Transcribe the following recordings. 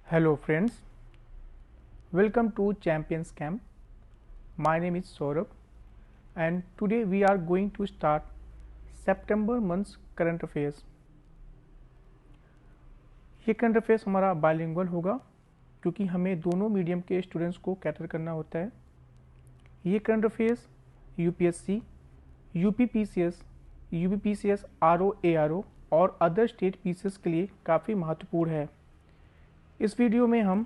Hello friends, welcome to Champions Camp. My name is Saurabh and today we are going to start September month's current affairs. ये current affairs हमारा bilingual होगा क्योंकि हमें दोनों medium के students को cater करना होता है। ये current affairs UPSC, UPPCS, UPPCS RO ARO और अदर स्टेट पीसीएस के लिए काफ़ी महत्वपूर्ण है। इस वीडियो में हम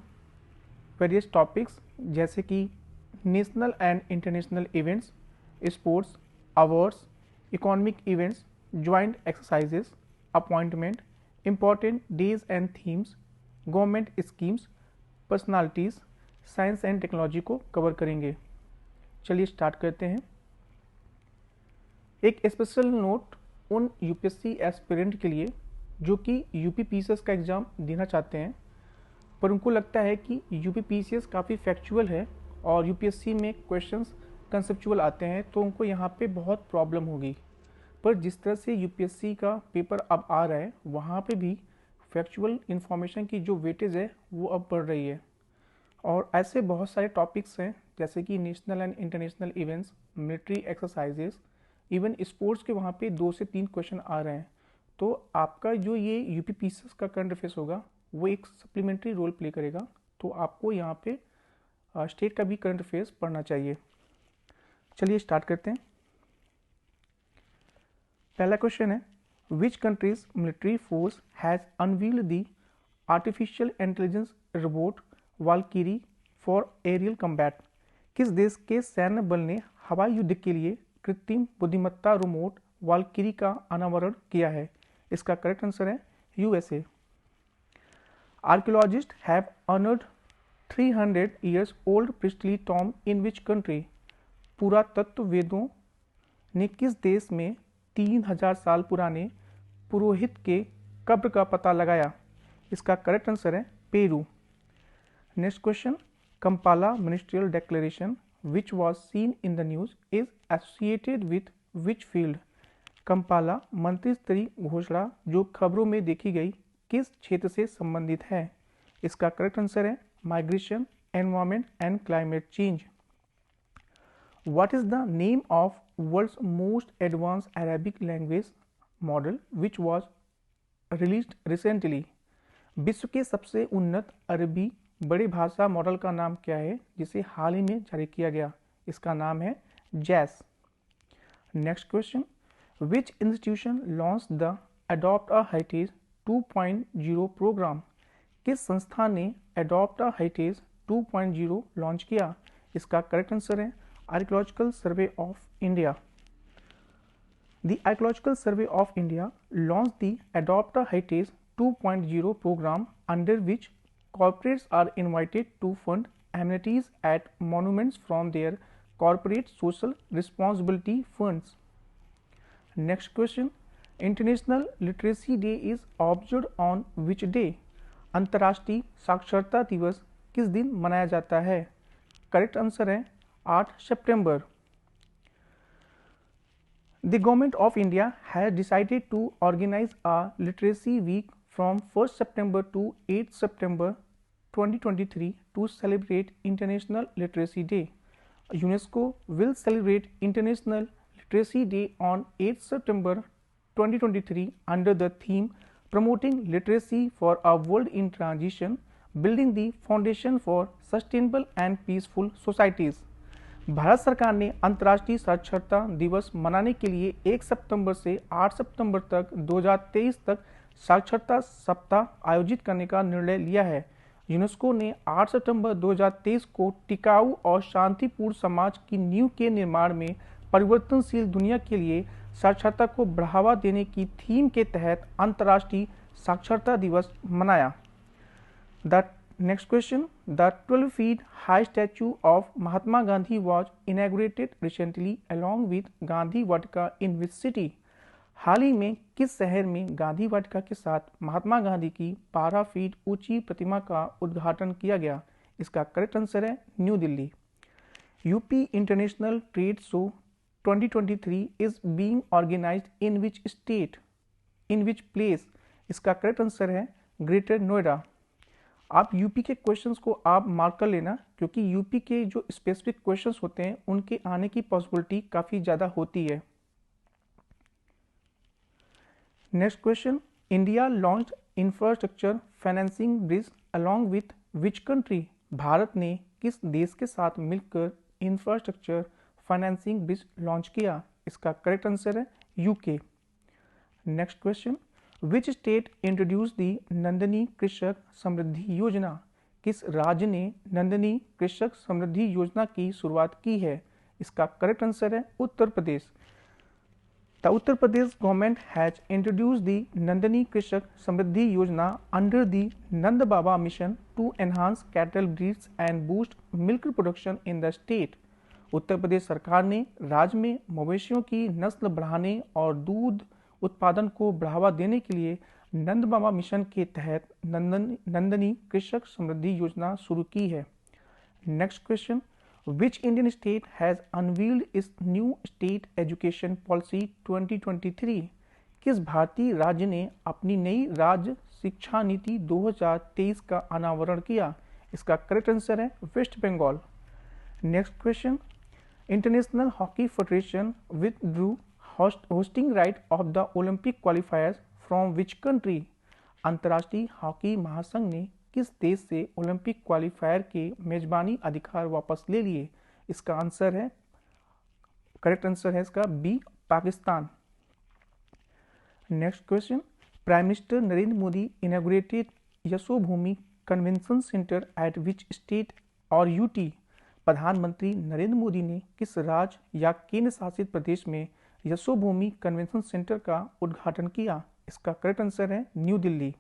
वेरियस टॉपिक्स जैसे कि national and international events, sports, awards, economic events, joint exercises, appointment, important days and themes, government schemes, personalities, science and technology को कवर करेंगे। चलिए स्टार्ट करते हैं। एक स्पेशल नोट उन यूपीएससी एस्पिरेंट के लिए जो कि यूपीपीसीएस का एग्ज़ाम देना चाहते हैं पर उनको लगता है कि यूपीपीसीएस काफ़ी फैक्चुअल है और यूपीएससी में क्वेश्चंस कंसेप्चुअल आते हैं तो उनको यहाँ पे बहुत प्रॉब्लम होगी। पर जिस तरह से यूपीएससी का पेपर अब आ रहा है वहाँ पे भी फैक्चुअल इन्फॉर्मेशन की जो वेटेज है वो अब बढ़ रही है। और ऐसे बहुत सारे टॉपिक्स हैं जैसे कि national and international events, military exercises, even sports के वहाँ पे 2 से 3 क्वेश्चन आ रहे हैं। तो आपका जो ये यूपीपीसीएस का करंट अफेयर्स होगा वो एक सप्लीमेंट्री रोल प्ले करेगा। तो आपको यहाँ पे स्टेट का भी करंट अफेयर्स पढ़ना चाहिए। चलिए स्टार्ट करते हैं। पहला क्वेश्चन है, which countries military force has unveiled the artificial intelligence robot Valkyrie for aerial combat. किस देश के सैन्य बल ने हवाई युद्ध के लिए कृत्रिम बुद्धिमत्ता रोबोट वाल्कीरी का अनावरण किया है? इसका करेक्ट आंसर है USA. Archaeologists have unearthed 300 years old priestly tomb in which country? पुरातत्ववेदों ने किस देश में 3000 साल पुराने पुरोहित के कब्र का पता लगाया? इसका करेक्ट आंसर है Peru. Next question, Kampala ministerial declaration which was seen in the news is associated with which field? Kampala मंत्री स्तरीय घोषणा जो खबरों में देखी गई किस क्षेत्र से संबंधित है? इसका करेक्ट आंसर है migration, environment and climate change. What is the name of world's most advance Arabic language model which was released recently? विश्व के सबसे उन्नत अरबी बड़े भाषा मॉडल का नाम क्या है जिसे हाल ही में जारी किया गया? इसका नाम है Jais. Next question, which institution launch the adopt a heritage 2.0 program? किस संस्था ने अडॉप्ट अ हेरिटेज 2.0 लॉन्च किया? इसका करेक्ट आंसर है archaeological survey of India. The archaeological survey of India launch the adopt a heritage 2.0 program under which corporates are invited to fund amenities at monuments from their corporate social responsibility funds. Next question, International Literacy Day is observed on which day? अंतर्राष्ट्रीय साक्षरता दिवस किस दिन मनाया जाता है? Correct answer है 8 सितंबर। The Government of India has decided to organize a literacy week from 1st September to 8th September 2023 to celebrate International Literacy Day. UNESCO will celebrate International Literacy Day on 8th September 2023 under the theme Promoting Literacy for a World in Transition, Building the Foundation for Sustainable and Peaceful Societies. Bharat सरकार ने अंतर्राष्ट्रीय साक्षरता दिवस मनाने के लिए 1 सितंबर से 8 सितंबर तक 2023 तक साक्षरता सप्ताह आयोजित करने का निर्णय लिया है। यूनेस्को ने 8 सितंबर 2023 को टिकाऊ और शांतिपूर्ण समाज की नींव के निर्माण में परिवर्तनशील दुनिया के लिए साक्षरता को बढ़ावा देने की थीम के तहत अंतर्राष्ट्रीय साक्षरता दिवस मनाया। The next question, the 12 feet high statue of Mahatma Gandhi was inaugurated recently along with Gandhi Vatika in which city? हाल ही में किस शहर में गांधी वाटिका के साथ महात्मा गांधी की 12 फीट ऊंची प्रतिमा का उद्घाटन किया गया? इसका करेक्ट आंसर है new Delhi. UP international trade show 2023 is being organised in which state, in which place? इसका करेक्ट आंसर है ग्रेटर नोएडा। आप यूपी के क्वेश्चंस को आप मार्क कर लेना, क्योंकि यूपी के जो स्पेसिफिक क्वेश्चंस होते हैं उनके आने की पॉसिबिलिटी काफ़ी ज़्यादा होती है। Next question, India launched infrastructure financing bridge along with which country? Bharat ने किस देश के साथ मिलकर इंफ्रास्ट्रक्चर फाइनेंसिंग ब्रिज लॉन्च किया? इसका करेक्ट आंसर है UK. Next question, which state introduce the Nandini Krishak Samriddhi योजना? किस राज्य ने नंदनी कृषक समृद्धि योजना की शुरुआत की है? इसका करेक्ट आंसर है Uttar Pradesh. The Uttar Pradesh government has introduce the Nandini Krishak Samriddhi Yojana under the Nand Baba mission to enhance cattle breeds and boost milk production in the state. Uttar Pradesh सरकार ने राज्य में मवेशियों की नस्ल बढ़ाने और दूध उत्पादन को बढ़ावा देने के लिए नंद बाबा मिशन के तहत नंदनी कृषक समृद्धि योजना शुरू की है। Next question, which Indian state has unveiled इस न्यू स्टेट एजुकेशन पॉलिसी 2023? किस भारतीय राज्य ने अपनी नई राज्य शिक्षा नीति 2023 का अनावरण किया? इसका करेक्ट आंसर है west Bengal. Next question, international hockey federation withdrew hosting right of the Olympic qualifiers from which country? अंतर्राष्ट्रीय हॉकी महासंघ ने किस देश से ओलंपिक क्वालिफायर के मेजबानी अधिकार वापस ले लिए? इसका आंसर है, करेक्ट आंसर है इसका B, Pakistan. Next question, prime minister Narendra Modi inaugurated Yashobhoomi convention centre at which state और यूटी? प्रधानमंत्री नरेंद्र मोदी ने किस राज्य या केंद्र शासित प्रदेश में यशोभूमि कन्वेंशन सेंटर का उद्घाटन किया? इसका करेक्ट आंसर है new Delhi.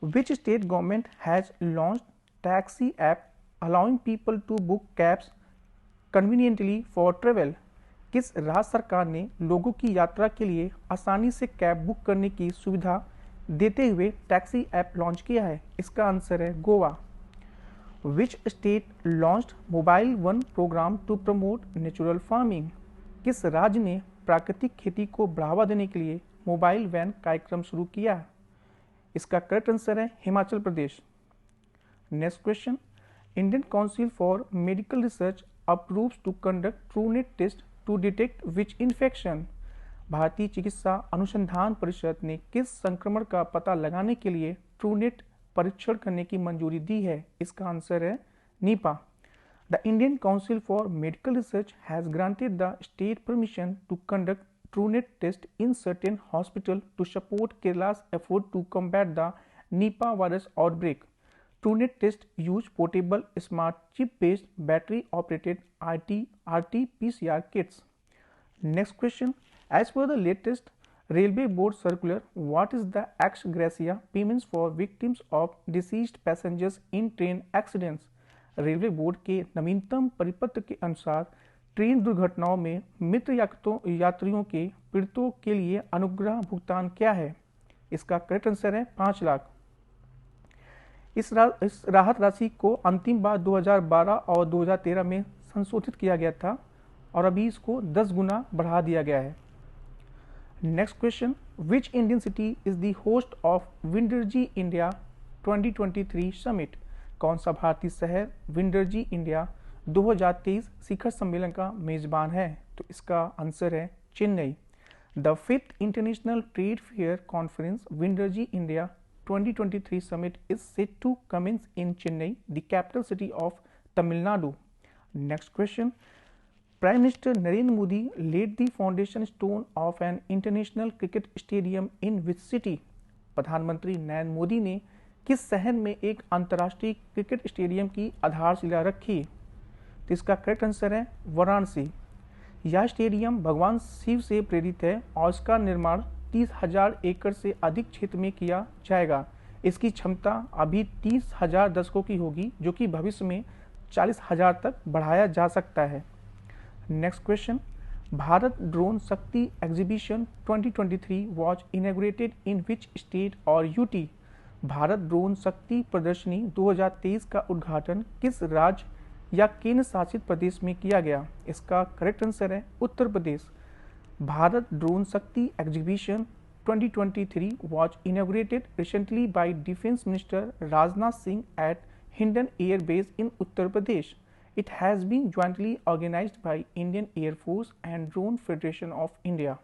Which state government has launched taxi app allowing people to book cabs conveniently for travel? किस राज्य सरकार ने लोगों की यात्रा के लिए आसानी से कैब बुक करने की सुविधा देते हुए टैक्सी ऐप लॉन्च किया है? इसका आंसर है Goa. Which state launched mobile one program to promote natural farming? किस राज्य ने प्राकृतिक खेती को बढ़ावा देने के लिए मोबाइल वैन कार्यक्रम शुरू किया? इसका करेक्ट आंसर है Himachal Pradesh. Next question, Indian council for medical research approves to conduct Truenat test to detect which infection? भारतीय चिकित्सा अनुसंधान परिषद ने किस संक्रमण का पता लगाने के लिए ट्रूनेट परीक्षण करने की मंजूरी दी है? इसका आंसर है Nipah. The Indian Council for Medical Research has granted the state permission to conduct TrueNet test in certain hospitals to support Kerala's effort to combat the Nipah virus outbreak. TrueNet test use portable smart chip-based battery-operated RT-PCR kits. Next question, as per the latest Railway Board circular, what is the ex gratia payments for victims of deceased passengers in train accidents? Railway board के नवीनतम परिपत्र के अनुसार train दुर्घटनाओं में मृत यात्रियों के पीड़ितों के लिए अनुग्रह भुगतान क्या है? इसका करेक्ट आंसर है 5 लाख। इस राहत राशि को अंतिम बार 2012 और 2013 में संशोधित किया गया था और अभी इसको 10 गुना बढ़ा दिया गया है। Next question, which Indian city is the host of WindErgy India 2023 summit? कौन सा भारतीय शहर विंडरजी इंडिया 2023 शिखर सम्मेलन का मेजबान है? तो इसका आंसर है Chennai. The 5th international trade fair conference विंडरजी India 2023 summit is set to commence in Chennai, the capital city of Tamil Nadu. Next question, prime minister Narendra Modi laid the foundation stone of an international cricket stadium in which city? प्रधानमंत्री नरेंद्र मोदी ने किस शहर में एक अंतर्राष्ट्रीय cricket stadium की आधारशिला रखी? तो इसका करेक्ट आंसर है वाराणसी। यह स्टेडियम भगवान शिव से प्रेरित है और इसका निर्माण 30,000 एकड़ से अधिक क्षेत्र में किया जाएगा। इसकी क्षमता अभी 30,000 दर्शकों की होगी, जो कि भविष्य में 40,000 तक बढ़ाया जा सकता है। नेक्स्ट क्वेश्चन, भारत ड्रोन शक्ति exhibition 2023 was inaugurated in which state और यूटी? भारत ड्रोन शक्ति प्रदर्शनी 2023 का उद्घाटन किस राज्य या केंद्र शासित प्रदेश में किया गया? इसका करेक्ट आंसर है उत्तर प्रदेश। भारत ड्रोन शक्ति exhibition 2023 was inaugurated recently by Defense Minister Rajnath Singh at Hindon Air Base in Uttar Pradesh. It has been jointly organized by Indian Air Force and Drone Federation of India.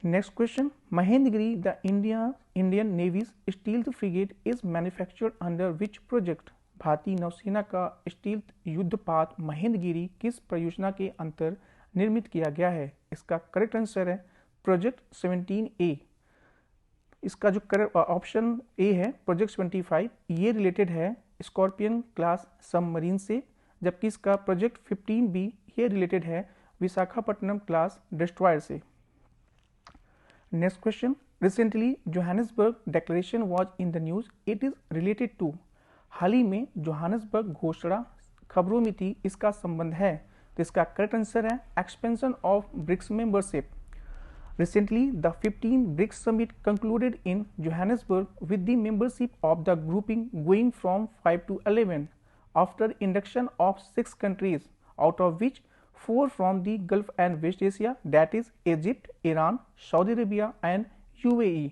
Next question. Mahendgiri, the Indian Navy's stealth frigate, is manufactured under which project? भारतीय नौसेना का stealth युद्धपात Mahendragiri किस परियोजना के अंतर निर्मित किया गया है? इसका करेक्ट आंसर है प्रोजेक्ट 17A। इसका जो करेक्ट ऑप्शन ए है प्रोजेक्ट 75, ये रिलेटेड है स्कॉर्पियन क्लास सबमरीन से, जबकि इसका प्रोजेक्ट 15B ये रिलेटेड है विशाखापट्टनम क्लास डिस्ट्रॉयर से। Next question. Recently Johannesburg declaration was in the news, it is related to. हाल ही में जोहानिसबर्ग घोषणा खबरों में थी, इसका संबंध है, तो इसका करेक्ट आंसर है expansion of BRICS membership. Recently, the 15 BRICS summit concluded in Johannesburg with the membership of the grouping going from 5 to 11 after induction of 6 countries, out of which 4 from the Gulf and West Asia, that is Egypt, Iran, Saudi Arabia and UAE,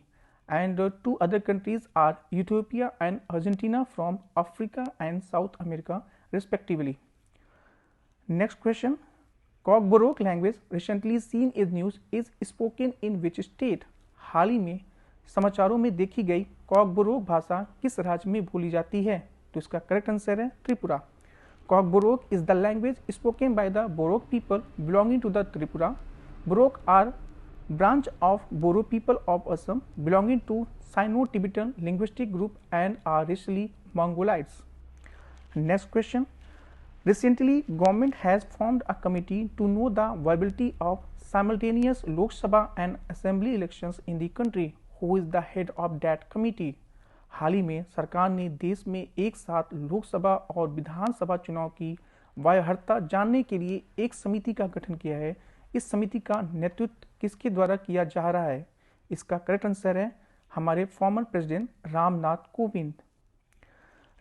and 2 other countries are Ethiopia and Argentina from Africa and South America respectively. Next question. Kokborok language recently seen is news is spoken in which state? हाल ही में समाचारों में देखी गई कॉकबोरोक भाषा किस राज्य में बोली जाती है? तो इसका करेक्ट आंसर है Tripura. Kokborok is the language spoken by the Borok people belonging to the Tripura. Borok are branch of Boro people of Assam belonging to Sino-Tibetan linguistic group and are racially Mongolites. Next question. Recently, government has formed a committee to know the viability of simultaneous Lok Sabha and Assembly elections in the country. Who is the head of that committee? हाल ही में सरकार ने देश में एक साथ लोकसभा और विधानसभा चुनाव की वायहर्ता जानने के लिए एक समिति का गठन किया है। इस समिति का नेतृत्व किसके द्वारा किया जा रहा है? इसका करेक्ट आंसर है हमारे former president Ramnath Kovind.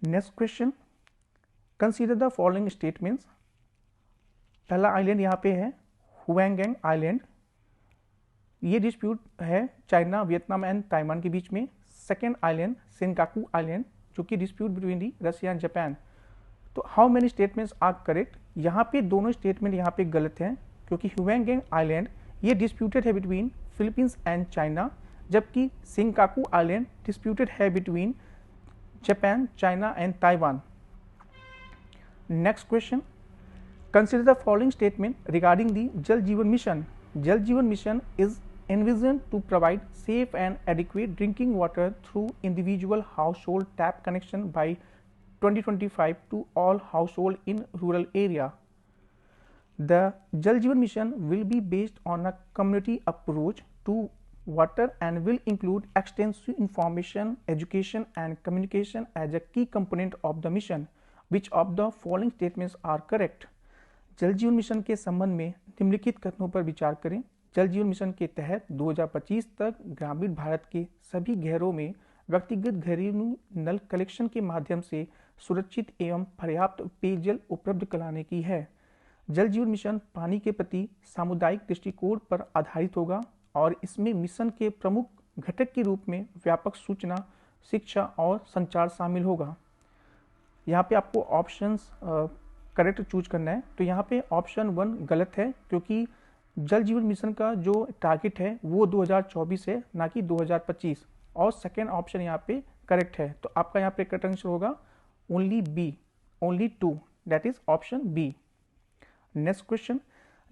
Next question. Consider the following statements. पहला आइलैंड यहाँ पे है हुएंगेंग आइलैंड, ये डिस्प्यूट है चाइना, वियतनाम एंड ताइवान के बीच में। सेकेंड आइलैंड सेनकाकू आइलैंड, जो कि dispute between the Russia and Japan. तो how many statements are correct? यहाँ पे दोनों स्टेटमेंट यहाँ पे गलत हैं, क्योंकि हुएंगेंग आइलैंड ये डिस्प्यूटेड है बिटवीन फिलीपींस एंड चाइना, जबकि सेनकाकू आइलैंड डिस्प्यूटेड है between Japan, China and Taiwan. Next question. Consider the following statement regarding the जल जीवन मिशन। जल जीवन mission is envisioned to provide safe and adequate drinking water through individual household tap connection by 2025 to all households in rural area. The Jal Jeevan Mission will be based on a community approach to water and will include extensive information, education and communication as a key component of the mission. Which of the following statements are correct? जल जीवन mission के संबंध में निम्नलिखित कथनों पर विचार करें। जल जीवन मिशन के तहत 2025 तक ग्रामीण भारत के सभी घरों में व्यक्तिगत घरेलू नल कलेक्शन के माध्यम से सुरक्षित एवं पर्याप्त पेयजल उपलब्ध कराने की है। जल जीवन मिशन पानी के प्रति सामुदायिक दृष्टिकोण पर आधारित होगा और इसमें मिशन के प्रमुख घटक के रूप में व्यापक सूचना, शिक्षा और संचार शामिल होगा। यहाँ पे आपको ऑप्शंस करेक्ट चूज करना है। तो यहाँ पे ऑप्शन 1 गलत है, क्योंकि जल जीवन मिशन का जो टारगेट है वो 2024 है, ना कि 2025। और सेकेंड ऑप्शन यहाँ पे करेक्ट है, तो आपका यहाँ पे करेक्ट आंसर होगा only B, only 2, that is option B. Next question.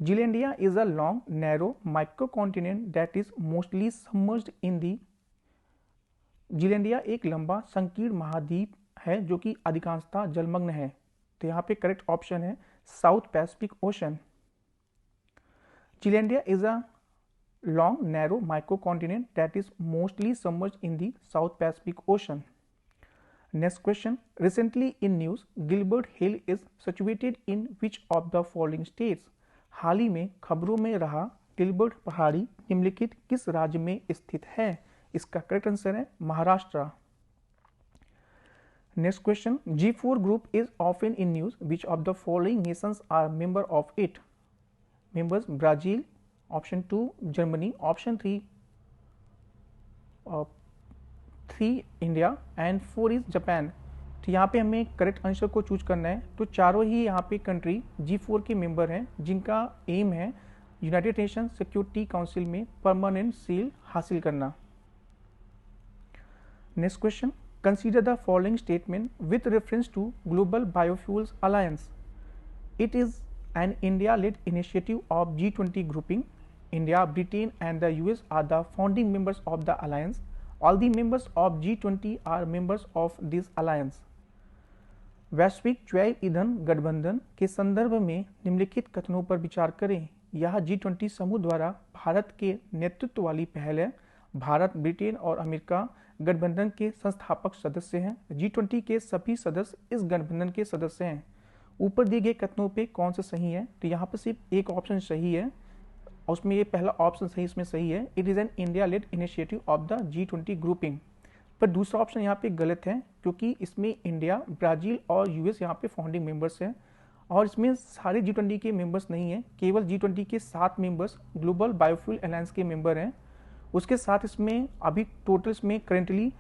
Zealandia is a long narrow microcontinent that is mostly submerged in the. Zealandia एक लंबा संकीर्ण महाद्वीप है जो कि अधिकांशतः जलमग्न है। तो यहाँ पे करेक्ट ऑप्शन है south Pacific ocean. Zealandia is a long, narrow microcontinent that is mostly submerged in the South Pacific Ocean. Next question. Recently in news, Gilbert Hill is situated in which of the following states? हाल ही में खबरों में रहा Gilbert पहाड़ी निम्नलिखित किस राज्य में स्थित है? इसका करेक्ट आंसर है Maharashtra. Next question. G4 group is often in news. Which of the following nations are member of it? Members Brazil, option 2 Germany, option 3 3 India and 4 is Japan. तो यहाँ पे हमें करेक्ट आंसर को चूज करना है। तो चारों ही यहाँ पे कंट्री G4 के मेंबर हैं, जिनका एम है यूनाइटेड नेशन सिक्योरिटी काउंसिल में परमानेंट सील हासिल करना। Next question, consider the following statement with reference to global biofuels alliance. It is an India-led initiative of G20 grouping. India, Britain and the US are the founding members of the alliance. All the members of G20 are members of this alliance. वैश्विक जैव ईंधन गठबंधन के संदर्भ में निम्नलिखित कथनों पर विचार करें। यह G20 समूह द्वारा भारत के नेतृत्व वाली पहल है। भारत, ब्रिटेन और अमेरिका गठबंधन के संस्थापक सदस्य हैं। G20 के सभी सदस्य इस गठबंधन के सदस्य हैं। ऊपर दिए गए कथनों पे कौन सा सही है? तो यहाँ पर सिर्फ एक ऑप्शन सही है, और उसमें ये पहला ऑप्शन सही इसमें सही है। It is an India lead initiative of the G20 grouping. पर दूसरा ऑप्शन यहाँ पे गलत है, क्योंकि इसमें इंडिया, ब्राज़ील और यूएस यहाँ पे फाउंडिंग मेंबर्स हैं, और इसमें सारे G20 के मेंबर्स नहीं हैं। केवल G20 के 7 मेंबर्स ग्लोबल बायोफ्यूल अलायंस के मेंबर हैं। उसके साथ इसमें अभी टोटल इसमें करेंटली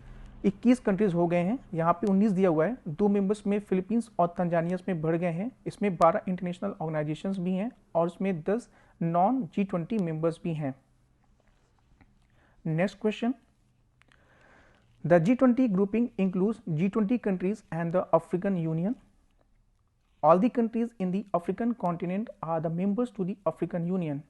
21 कंट्रीज हो गए हैं। यहाँ पे 19 दिया हुआ है। 2 मेंबर्स में फिलीपींस और तंजानिया में बढ़ गए हैं। इसमें 12 इंटरनेशनल ऑर्गेनाइजेशंस भी हैं, और इसमें 10 नॉन G20 मेंबर्स भी हैं। Next question, the G20 grouping includes G20 countries and the African Union. All the countries in the African continent are the members to the African Union.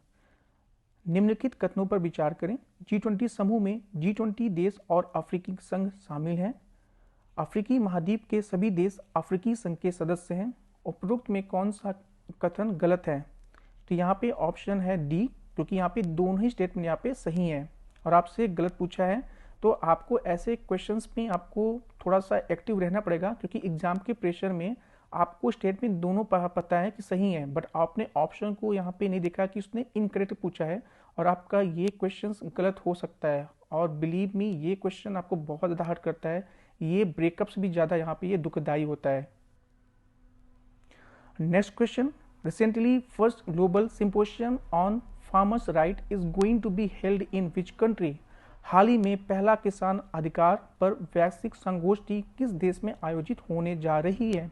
निम्नलिखित कथनों पर विचार करें। G20 समूह में G20 देश और अफ्रीकी संघ शामिल हैं। अफ्रीकी महाद्वीप के सभी देश अफ्रीकी संघ के सदस्य हैं। उपरोक्त में कौन सा कथन गलत है? तो यहाँ पे ऑप्शन है डी, क्योंकि यहाँ पे दोनों ही स्टेटमेंट यहाँ पे सही हैं, और आपसे गलत पूछा है। तो आपको ऐसे क्वेश्चंस में आपको थोड़ा सा एक्टिव रहना पड़ेगा, क्योंकि एग्जाम के प्रेशर में आपको स्टेटमेंट दोनों पता है कि सही है, बट आपने ऑप्शन को यहाँ पे नहीं देखा कि उसने इनकरेक्ट पूछा है, और आपका ये क्वेश्चन गलत हो सकता है। और बिलीव मी, ये क्वेश्चन आपको बहुत ज़्यादा हर्ट करता है। ये ब्रेकअप्स भी ज़्यादा यहाँ पे ये दुखदायी होता है। Next question, recently first global symposium on farmers right is going to be held in which country. हाल ही में पहला किसान अधिकार पर वैश्विक संगोष्ठी किस देश में आयोजित होने जा रही है?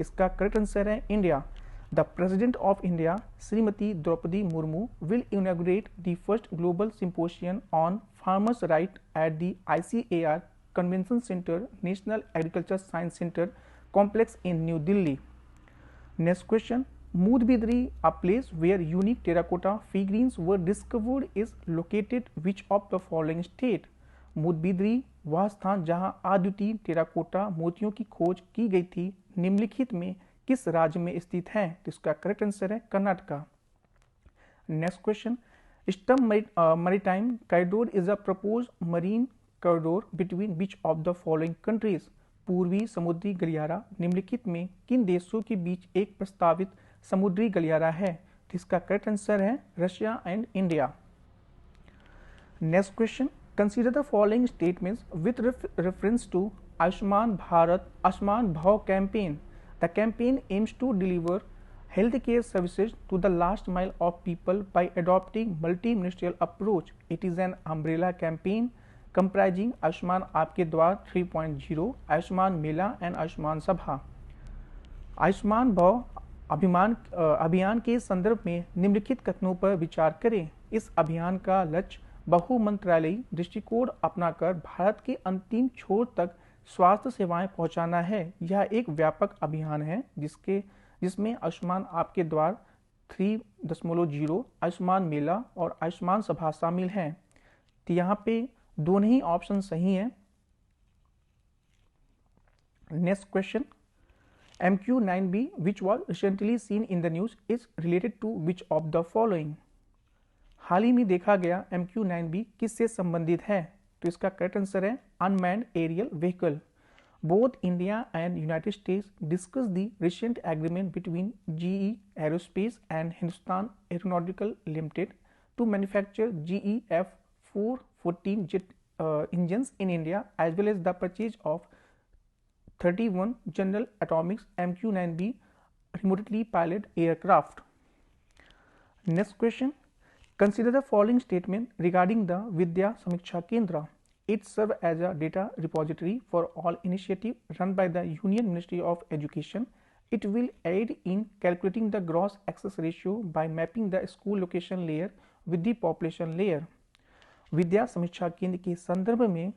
इसका करेक्ट आंसर है India. The president of India Shrimati Droupadi Murmu will inaugurate the first global symposium on farmers right at the ICAR convention centre, national agriculture science centre complex in New Delhi. Next question, Moodbidri, a place where unique terracotta figurines were discovered, is located which of the following state? मूदबिद्री वह स्थान जहां अद्वितीय terracotta मूर्तियों की खोज की गई थी, निम्नलिखित में किस राज्य में स्थित है? तो इसका करेक्ट आंसर है Karnataka. Next question, eastern maritime corridor is a proposed marine corridor between which of the following countries? पूर्वी समुद्री गलियारा निम्नलिखित में किन देशों के बीच एक प्रस्तावित समुद्री गलियारा है? तो इसका करेक्ट आंसर है Russia and India. Next question, consider the following statements with reference to Ayushman Bharat Ayushman Bhav campaign. The campaign aims to deliver healthcare services to the last mile of people by adopting multi-ministerial approach. It is an umbrella campaign comprising Ayushman आपके द्वार 3.0, आयुष्मान मेला and Ayushman सभा। आयुष्मान भव अभियान के संदर्भ में निम्नलिखित कथनों पर विचार करें। इस अभियान का लक्ष्य बहुमंत्रालयी दृष्टिकोण अपनाकर भारत के अंतिम छोर तक स्वास्थ्य सेवाएं पहुंचाना है। यह एक व्यापक अभियान है जिसमें आयुष्मान आपके द्वार 3.0, आयुष्मान मेला और आयुष्मान सभा शामिल हैं। तो यहाँ पे दोनों ही ऑप्शन सही हैं। Next question, MQ9B which was recently seen in the news is related to which of the following? हाल ही में देखा गया MQ9B किससे संबंधित है? तो इसका करेक्ट आंसर है unmanned aerial vehicle. Both India and United States discussed the recent agreement between GE Aerospace and Hindustan Aeronautical Limited to manufacture GE F414 jet engines in India, as well as the purchase of 31 General Atomics MQ9B remotely piloted aircraft. Next question, consider the following statement regarding the Vidya Samiksha Kendra. It serves as a data repository for all initiatives run by the Union Ministry of Education. It will aid in calculating the gross access ratio by mapping the school location layer with the population layer. विद्या समीक्षा केंद्र के संदर्भ में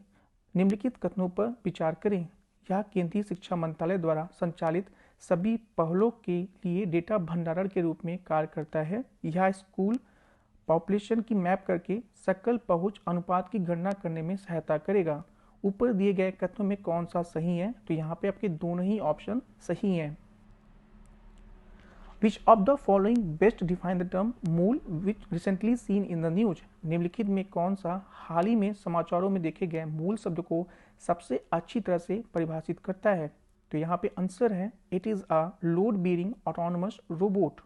निम्नलिखित कथनों पर विचार करें। यह केंद्रीय शिक्षा मंत्रालय द्वारा संचालित सभी पहलों के लिए डेटा भंडारण के रूप में कार्य करता है। यह स्कूल पॉपुलेशन की मैप करके सकल पहुंच अनुपात की गणना करने में सहायता करेगा। ऊपर दिए गए कथनों में कौन सा सही है? तो यहाँ पे आपके दोनों ही ऑप्शन सही हैं। Which of the following best define the term मूल which recently seen in the news? निम्नलिखित में कौन सा हाल ही में समाचारों में देखे गए मूल शब्द को सबसे अच्छी तरह से परिभाषित करता है? तो यहाँ पे आंसर है it is a load bearing autonomous robot.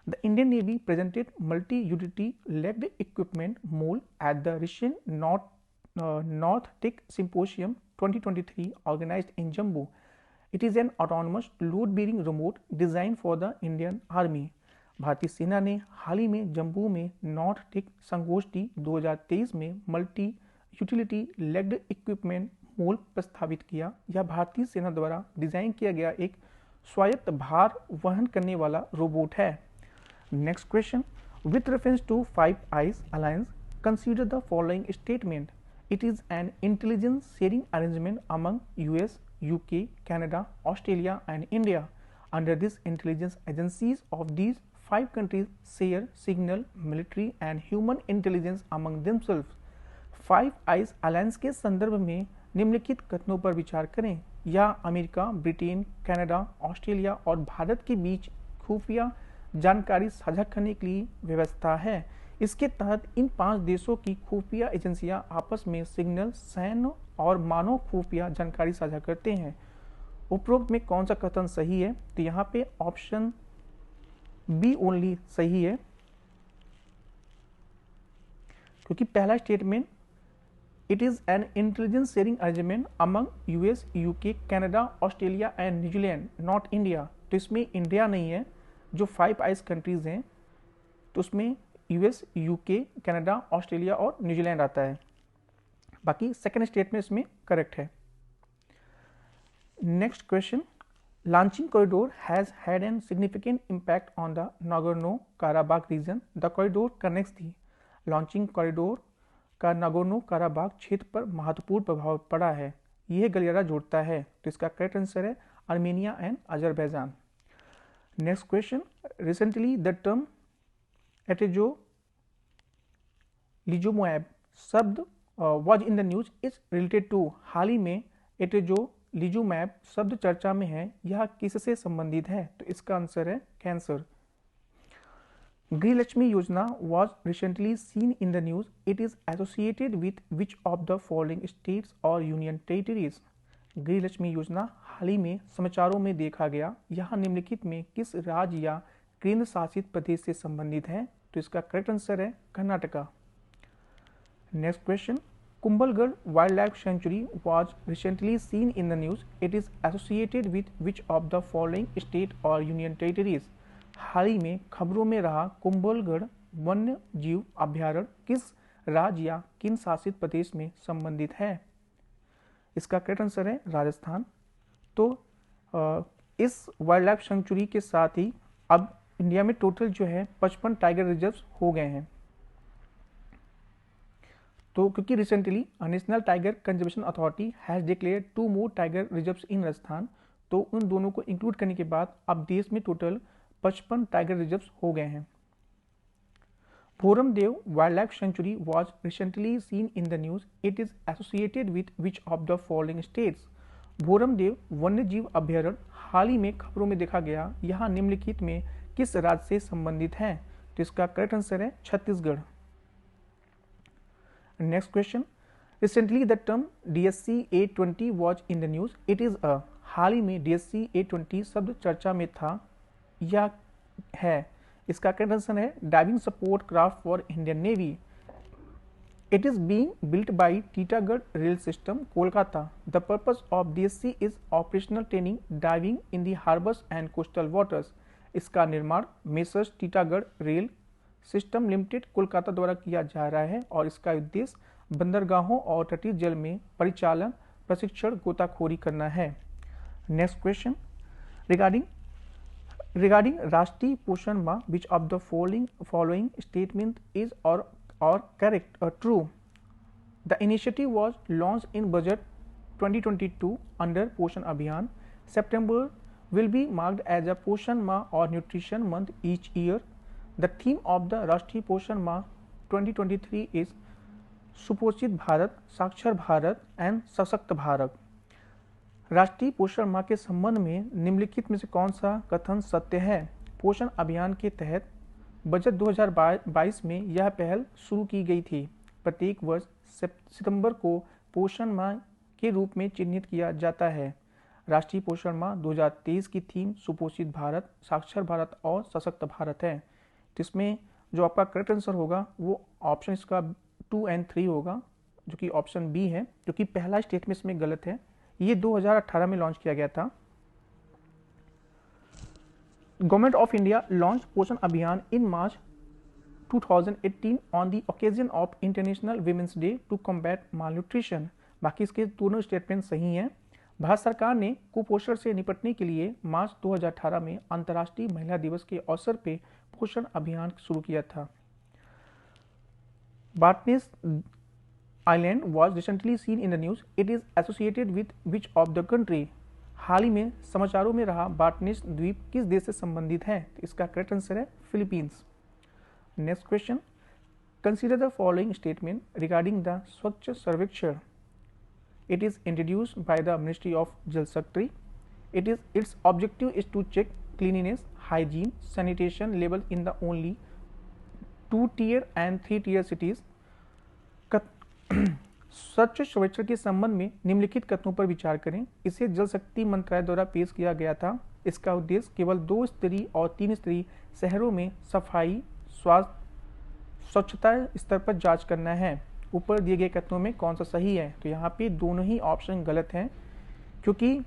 The Indian Navy presented multi-utility legged equipment MOL at the recent North-TIC Symposium 2023 organized in Jammu. It is an autonomous load-bearing remote designed for the Indian Army. भारतीय सेना ने हाल ही में जम्मू में north टिक संगोष्ठी 2023 में multi utility legged equipment मोल प्रस्तावित किया। यह भारतीय सेना द्वारा डिजाइन किया गया एक स्वायत्त भार वहन करने वाला रोबोट है। Next question. With reference to Five Eyes Alliance, consider the following statement. It is an intelligence sharing arrangement among US, UK, Canada, Australia and India. Under this intelligence, agencies of these 5 countries share signal, military and human intelligence among themselves. Five Eyes Alliance के संदर्भ में निम्नलिखित कथनों पर विचार करें। यह America, Britain, Canada, Australia और भारत के बीच खुफिया जानकारी साझा करने के लिए व्यवस्था है। इसके तहत इन 5 देशों की खुफिया एजेंसियां आपस में सिग्नल, सैन्य और मानव खुफिया जानकारी साझा करते हैं। उपरोक्त में कौन सा कथन सही है? तो यहाँ पे ऑप्शन बी ओनली सही है, क्योंकि पहला statement it is an intelligence sharing arrangement among US, UK, Canada, Australia and New Zealand, not India. तो इसमें इंडिया नहीं है। जो 5 आइज कंट्रीज हैं तो उसमें यूएस, यूके, कनाडा, ऑस्ट्रेलिया और न्यूजीलैंड आता है। बाकी सेकेंड स्टेटमेंट इसमें करेक्ट है। Next question, launching corridor has had an significant impact on the Nagorno Karabakh region. The corridor connects the. Launching corridor का नागोर्नो काराबाग क्षेत्र पर महत्वपूर्ण प्रभाव पड़ा है। यह गलियारा जोड़ता है। तो इसका करेक्ट आंसर है Armenia and Azerbaijan. Next question. Recently, the term एटेजोलिजुमैब शब्द was in the news is related to। हाल ही में एटेजोलिजुमैब शब्द चर्चा में है। यह किससे संबंधित है? तो इसका आंसर है कैंसर। गृहलक्ष्मी योजना was recently seen in the news. It is associated with which of the following states or union territories? गृहलक्ष्मी योजना हाल ही में समाचारों में देखा गया। यह निम्नलिखित में किस राज्य या केंद्र शासित प्रदेश से संबंधित है? तो इसका करेक्ट आंसर है Karnataka. Next question, Kumbhalgarh wild life sanctuary was recently seen in the news. It is associated with which of the following state और यूनियन टेरिटरीज? हाल ही में खबरों में रहा कुंभलगढ़ वन्य जीव अभ्यारण्य किस राज्य या किन शासित प्रदेश में संबंधित है? इसका करेक्ट आंसर है राजस्थान। तो इस वाइल्ड लाइफ सेंचुरी के साथ ही अब इंडिया में टोटल जो है 55 टाइगर रिजर्व्स हो गए हैं। तो क्योंकि recently national tiger conservation authority has declared 2 more tiger reserves इन राजस्थान, तो उन दोनों को इंक्लूड करने के बाद अब देश में टोटल 55 टाइगर रिजर्व्स हो गए हैं। Bhoramdev Wildlife Sanctuary was recently seen in the news. It is associated with which of the following states? Bhoramdev वन्यजीव अभ्यारण्य हाल ही में खबरों में देखा गया। यहाँ निम्नलिखित में किस राज्य से संबंधित है? तो इसका करेक्ट आंसर है Chhattisgarh. Next question, recently the term DSC A20 was in the news. It is a। हाल ही में DSC A20 शब्द चर्चा में था या है। इसका करेक्ट आंसर है diving support craft for Indian navy. It is being built by Titagarh rail system Kolkata. The purpose of DSC is operational training diving in the harbours and coastal waters. इसका निर्माण messrs Titagarh rail system limited Kolkata द्वारा किया जा रहा है और इसका उद्देश्य बंदरगाहों और तटीय जल में परिचालन प्रशिक्षण गोताखोरी करना है। नेक्स्ट क्वेश्चन रिगार्डिंग राष्ट्रीय पोषण माह, विच of the following statement is और करेक्ट और true? The initiative was launch in budget 2022 under पोषण अभियान। September will be marked as a Poshan Ma or Nutrition Month each year. The theme of the Rashtriya Poshan Ma 2023 is सुपोषित भारत, साक्षर Bharat and सशक्त भारत। राष्ट्रीय पोषण माह के संबंध में निम्नलिखित में से कौन सा कथन सत्य है? पोषण अभियान के तहत बजट 2022 में यह पहल शुरू की गई थी। प्रत्येक वर्ष सितंबर को पोषण माह के रूप में चिन्हित किया जाता है। राष्ट्रीय पोषण माह 2023 की थीम सुपोषित भारत, साक्षर भारत और सशक्त भारत है। जिसमें जो आपका करेक्ट आंसर होगा वो ऑप्शन इसका 2 और 3 होगा, जो कि ऑप्शन बी है, जो कि पहला स्टेटमेंट में गलत है। ये 2018 में लॉन्च किया गया था। Government of India launch Poshan Abhiyan in March 2018 on the occasion of international women's day to combat malnutrition. बाकी इसके दोनों स्टेटमेंट सही हैं। भारत सरकार ने कुपोषण से निपटने के लिए मार्च 2018 में अंतर्राष्ट्रीय महिला दिवस के अवसर पर पोषण अभियान शुरू किया था। Bartness island was recently seen in the news, it is associated with which of the country? हाल ही में समाचारों में रहा बार्टनेस द्वीप किस देश से संबंधित है? तो इसका करेक्ट आंसर है Philippines. Next question, consider the following statement regarding the स्वच्छ सर्वेक्षण। It is introduced by the Ministry of Jal Shakti. Its objective is to check cleanliness, hygiene, sanitation level in the only 2-tier and 3-tier cities. स्वच्छ सर्वेक्षण के संबंध में निम्नलिखित कथनों पर विचार करें। इसे जल शक्ति मंत्रालय द्वारा पेश किया गया था। इसका उद्देश्य केवल 2 स्तरीय और 3 स्तरीय शहरों में सफाई, स्वास्थ्य, स्वच्छता स्तर पर जांच करना है। ऊपर दिए गए कथनों में कौन सा सही है? तो यहाँ पे दोनों ही ऑप्शन गलत हैं, क्योंकि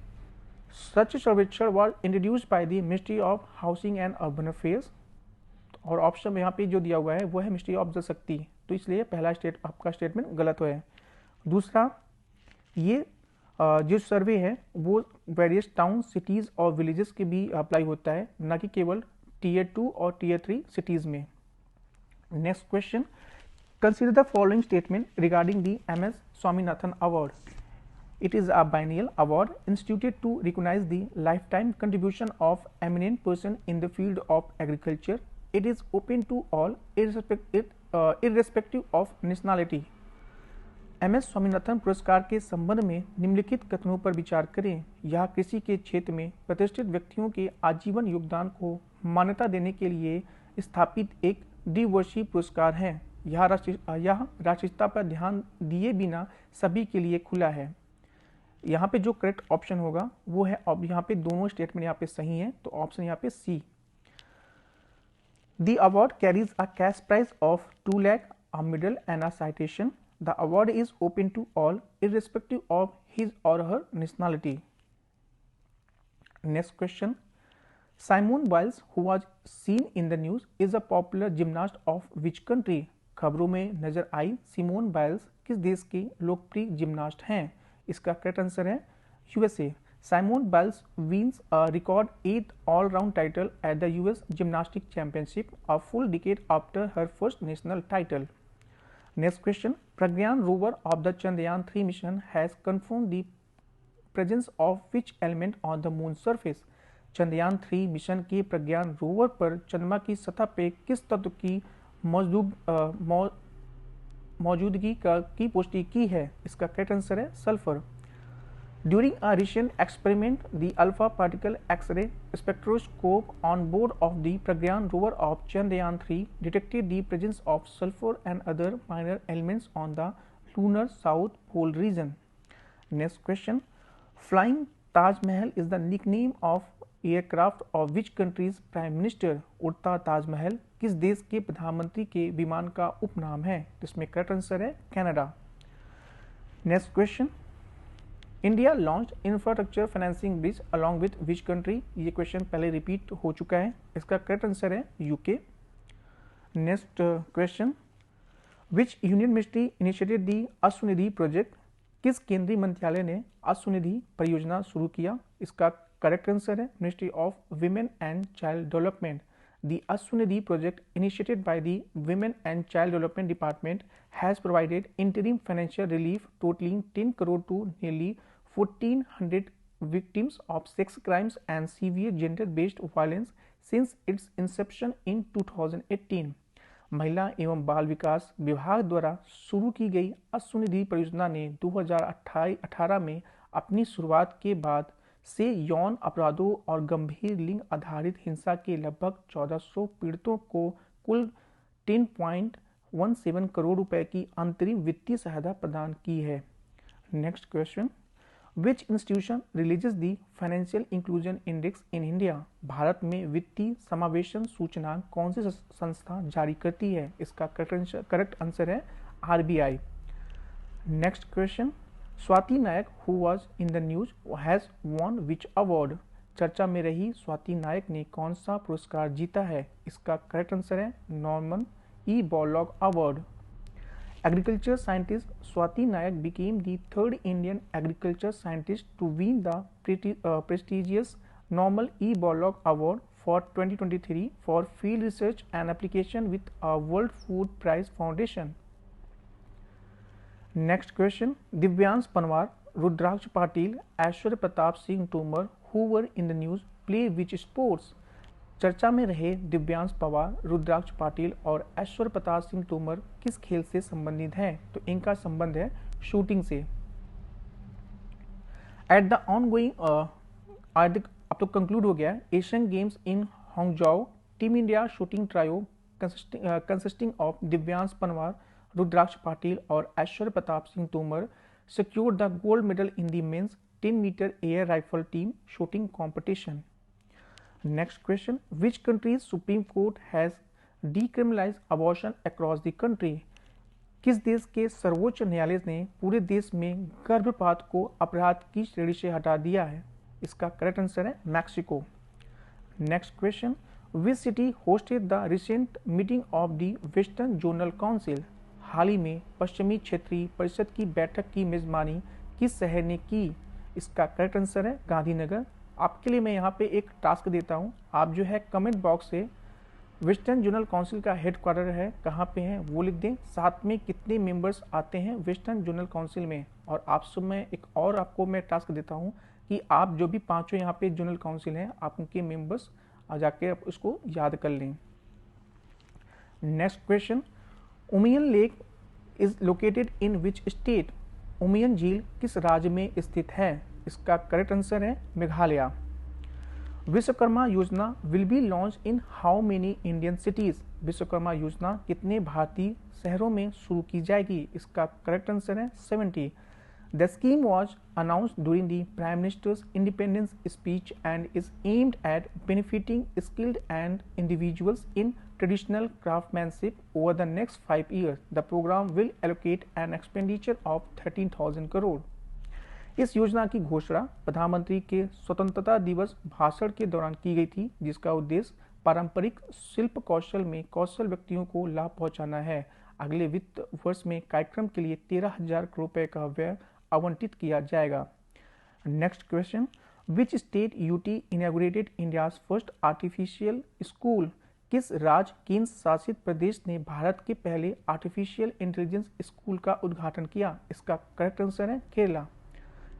स्वच्छ सर्वेक्षण was introduced by the ministry of housing and urban affairs, और ऑप्शन यहाँ पे जो दिया हुआ है वो है मिनिस्ट्री ऑफ जल शक्ति, तो इसलिए पहला आपका स्टेटमेंट गलत है। दूसरा, ये जो सर्वे है वो वेरियस टाउन, सिटीज़ और विलेजेस के भी अप्लाई होता है, ना कि केवल Tier 2 और Tier 3 सिटीज़ में। Next question, consider the following statement regarding the MS Swaminathan Award. It is a biennial award instituted to recognize the lifetime contribution of eminent person in the field of agriculture. It is open to all irrespective of nationality. MS Swaminathan पुरस्कार के संबंध में निम्नलिखित कथनों पर विचार करें। यह कृषि के क्षेत्र में प्रतिष्ठित व्यक्तियों के आजीवन योगदान को मान्यता देने के लिए स्थापित एक द्विवर्षीय पुरस्कार है। यह राष्ट्रीयता पर ध्यान दिए बिना सभी के लिए खुला है। यहाँ पे जो करेक्ट ऑप्शन होगा वो है, अब यहाँ पे दोनों स्टेटमेंट यहाँ पे सही है, तो ऑप्शन यहाँ पे C. The award carries a cash prize of 2 lakh, a medal and a citation. The award is open to all irrespective of his or her nationality. Next question, Simone Biles, who was seen in the news, is a popular gymnast of which country? खबरों में नजर आई Simone Biles किस देश के लोकप्रिय gymnast हैं? इसका correct answer है USA। Simone Biles wins a record 8th all-round title at the US Gymnastics Championship, a full decade after her first national title. Next question, Pragyan rover of the Chandrayaan 3 mission has confirmed the presence of which element on the moon surface? Chandrayaan 3 mission के प्रज्ञान rover पर चंद्रमा की सतह पे किस तत्व की मौजूदगी की पुष्टि की है? इसका करेक्ट आंसर है sulphur. During a recent experiment the alpha particle X-ray spectroscope on board of the Pragyan rover of Chandrayaan 3 detected the presence of sulphur and other minor elements on the lunar south pole region. Next question, flying Taj Mahal is the nickname of aircraft of which country's prime minister? उड़ता ताजमहल किस देश के प्रधानमंत्री के विमान का उपनाम है? इसमें करेक्ट आंसर है Canada. Next question, India launch infrastructure financing bridge along with which country? ये क्वेश्चन पहले रिपीट हो चुका है, इसका करेक्ट आंसर है UK. Next question, which union ministry initiated the Ashwanidhi project? किस केंद्रीय मंत्रालय ने अश्वनिधि परियोजना शुरू किया? इसका करेक्ट आंसर है ministry of women and child development. The Ashwanidhi project, initiated by the Women and Child Development Department, has provided interim financial relief totaling 10 crore to nearly 1,400 victims of sex crimes and severe gender-based violence since its inception in 2018. महिला एवं बाल विकास विभाग द्वारा शुरू की गई अश्वनिधि परियोजना ने 2018 में अपनी शुरुआत के बाद से यौन अपराधों और गंभीर लिंग आधारित हिंसा के लगभग 1400 पीड़ितों को कुल 10.17 करोड़ रुपए की अंतरिम वित्तीय सहायता प्रदान की है। Next question, which institution releases the financial inclusion index in India? Bharat में वित्तीय समावेशन सूचकांक कौन सी संस्था जारी करती है? इसका करेक्ट आंसर है RBI। Next question, Swati Nayak who was in the news has won which award? चर्चा में रही स्वाति नायक ने कौन सा पुरस्कार जीता है? इसका करेक्ट आंसर है Norman E Borlaug award. Agriculture scientist Swati Nayak became the third Indian agriculture scientist to win the prestigious Norman E Borlaug award for 2023 for field research and application with World Food Prize Foundation. Next question, Divyansh Panwar, Rudraksh Patil, Aishwary Pratap Singh Tomar who were in the news play which sports? चर्चा में रहे दिव्यांश पंवार, रुद्राक्ष पाटिल और ऐश्वर्य प्रताप सिंह तोमर किस खेल से संबंधित हैं? तो इनका संबंध है शूटिंग से। एट द ऑनगोइंग अब तो कंक्लूड हो गया Asian games in Hangzhou, team India shooting trio consisting of Divyansh Panwar, Rudraksh Patil और Aishwary Pratap Singh Tomar secured the gold medal in the men's 10-meter air rifle team shooting competition. Next question, which country's Supreme Court has decriminalized abortion across the country? किस देश के सर्वोच्च न्यायालय ने पूरे देश में गर्भपात को अपराध की श्रेणी से हटा दिया है? इसका करेक्ट आंसर है Mexico. Next question, which city hosted the recent meeting of the western zonal council? हाल ही में पश्चिमी क्षेत्रीय परिषद की बैठक की मेजबानी किस शहर ने की? इसका करेक्ट आंसर है गांधीनगर। आपके लिए मैं यहाँ पे एक टास्क देता हूँ, आप जो है कमेंट बॉक्स से वेस्टर्न जोनल काउंसिल का हेडक्वार्टर है कहाँ पे है वो लिख दें, साथ में कितने मेंबर्स आते हैं वेस्टर्न जोनल काउंसिल में। और आप सब में एक और आपको मैं टास्क देता हूँ कि आप जो भी पाँचों यहाँ पे जोनल काउंसिल हैं आप उनके मेंबर्स जाके आप उसको याद कर लें। Next question, Umiam lake is located in which state? Umiam झील किस राज्य में स्थित है? इसका करेक्ट आंसर है मेघालय। विश्वकर्मा योजना will be launch in how many Indian cities? Vishwakarma योजना कितने भारतीय शहरों में शुरू की जाएगी? इसका करेक्ट आंसर है 70। The scheme was announced during the Prime Minister's Independence speech and is aimed at benefiting skilled and individuals in traditional craftsmanship over the next 5 years. The program will allocate an expenditure of 13,000 crore. इस योजना की घोषणा प्रधानमंत्री के स्वतंत्रता दिवस भाषण के दौरान की गई थी, जिसका उद्देश्य पारंपरिक शिल्प कौशल में कौशल व्यक्तियों को लाभ पहुंचाना है। अगले वित्त वर्ष में कार्यक्रम के लिए 13,000 करोड़ रुपए का व्यय आवंटित किया जाएगा। Next question, which state UT inaugurated India's first artificial school? किस राज्य केंद्र शासित प्रदेश ने भारत के पहले आर्टिफिशियल इंटेलिजेंस स्कूल का उद्घाटन किया? इसका करेक्ट आंसर है Kerala.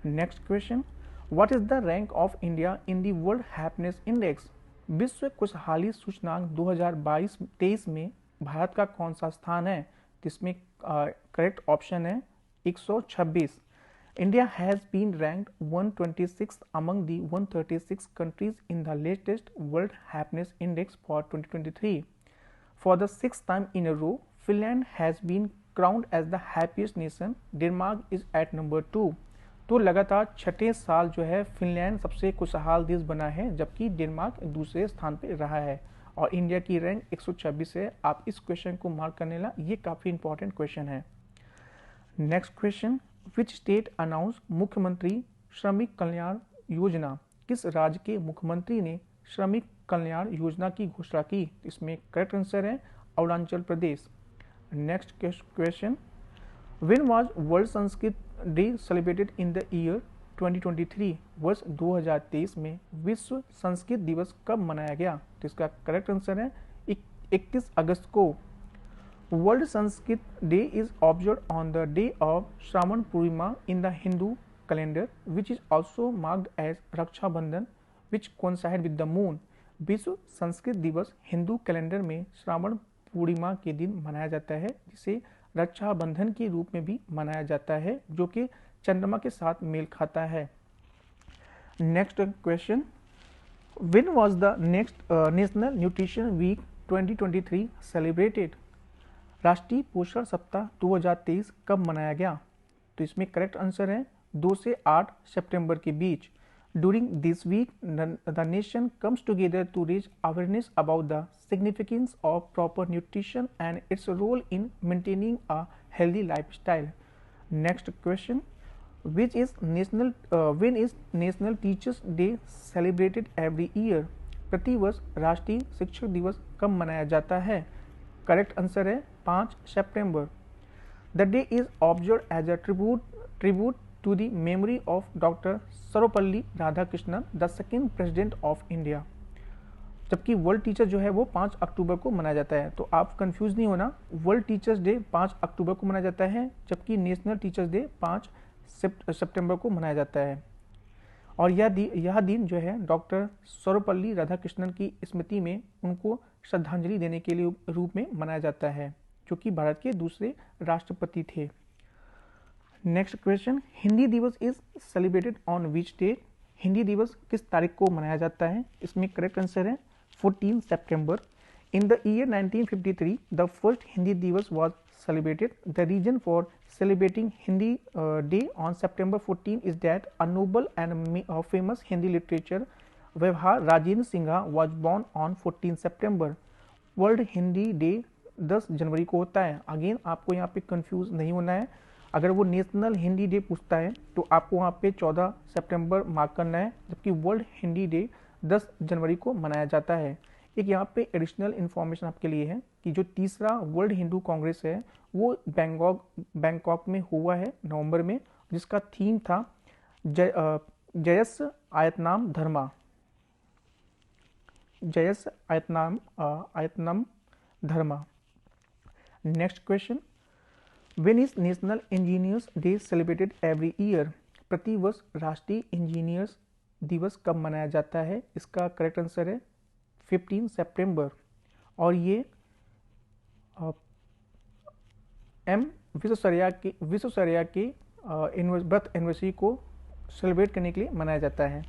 Next question, what is the rank of India in the world happiness index? विश्व खुशहाली सूचकांक 2022-23 में भारत का कौन सा स्थान है? जिसमें करेक्ट ऑप्शन है 126। India has been ranked 126th among the 136 countries in the latest World Happiness Index for 2023. For the sixth time in a row, Finland has been crowned as the happiest nation. Denmark is at number 2. तो लगातार छठे साल जो है Finland सबसे खुशहाल देश बना है, जबकि डेनमार्क दूसरे स्थान पर रहा है और इंडिया की रैंक 126 है। आप इस क्वेश्चन को मार्क करने ला, ये काफ़ी इंपॉर्टेंट क्वेश्चन है। Next question, which state announce मुख्यमंत्री श्रमिक कल्याण योजना? किस राज्य के मुख्यमंत्री ने श्रमिक कल्याण योजना की घोषणा की? इसमें करेक्ट आंसर है Arunachal Pradesh. Next question, when was world Sanskrit day celebrated in the year 2023? वर्ष 2023 में विश्व संस्कृत दिवस कब मनाया गया? तो इसका करेक्ट आंसर है 21 अगस्त को। World Sanskrit day is observe on the day of Shravan Purnima in the Hindu calendar which is also marked as Raksha Bandhan which coincide with the moon. विश्व संस्कृत दिवस हिंदू कैलेंडर में श्रावण पूर्णिमा के दिन मनाया जाता है, जिसे रक्षाबंधन के रूप में भी मनाया जाता है, जो कि चंद्रमा के साथ मेल खाता है। Next question, when was the national nutrition week 2023 celebrated? राष्ट्रीय पोषण सप्ताह 2023 कब मनाया गया? तो इसमें करेक्ट आंसर है 2 से 8 सितंबर के बीच। During this week, the nation comes together to raise awareness about the significance of proper nutrition and its role in maintaining a healthy lifestyle. Next question, when is National Teachers Day celebrated every year? प्रति वर्ष राष्ट्रीय शिक्षक दिवस कब मनाया जाता है? Correct answer है 5 सितंबर। The day is observed as a tribute to the memory of Dr. Sarvepalli Radhakrishnan, the second president of India. जबकि वर्ल्ड टीचर जो है वो 5 अक्टूबर को मनाया जाता है, तो आप कंफ्यूज नहीं होना, वर्ल्ड टीचर्स डे 5 अक्टूबर को मनाया जाता है, जबकि नेशनल टीचर्स डे 5 सितंबर को मनाया जाता है। और यह दिन जो है डॉक्टर सर्वपल्ली राधाकृष्णन की स्मृति में उनको श्रद्धांजलि देने के लिए रूप में मनाया जाता है, जो कि भारत के दूसरे राष्ट्रपति थे। Next question, Hindi Diwas is celebrated on which date? Hindi दिवस किस तारीख को मनाया जाता है? इसमें करेक्ट आंसर है 14 सितंबर। In the year 1953 the first Hindi Diwas was celebrated. The reason for celebrating Hindi day on September 14 is that a noble and famous Hindi literature Beohar Rajendra Singha was born on 14 September. World Hindi day 10 जनवरी को होता है। अगेन आपको यहाँ पे कंफ्यूज नहीं होना है, अगर वो नेशनल हिंदी डे पूछता है तो आपको वहाँ पे 14 सितंबर मार्क करना है, जबकि वर्ल्ड हिंदी डे 10 जनवरी को मनाया जाता है। एक यहाँ पे एडिशनल इन्फॉर्मेशन आपके लिए है कि जो तीसरा वर्ल्ड हिंदू कांग्रेस है वो बैंकॉक में हुआ है नवंबर में, जिसका थीम था जयस आयतनाम धर्मा। जयस आयतनाम धर्मा। Next question, When is national engineers day celebrated every year? प्रति वर्ष राष्ट्रीय इंजीनियर्स दिवस कब मनाया जाता है? इसका करेक्ट आंसर है 15 सितंबर। और ये एम विश्वेश्वरैया के बर्थ एनिवर्सरी को सेलिब्रेट करने के लिए मनाया जाता है।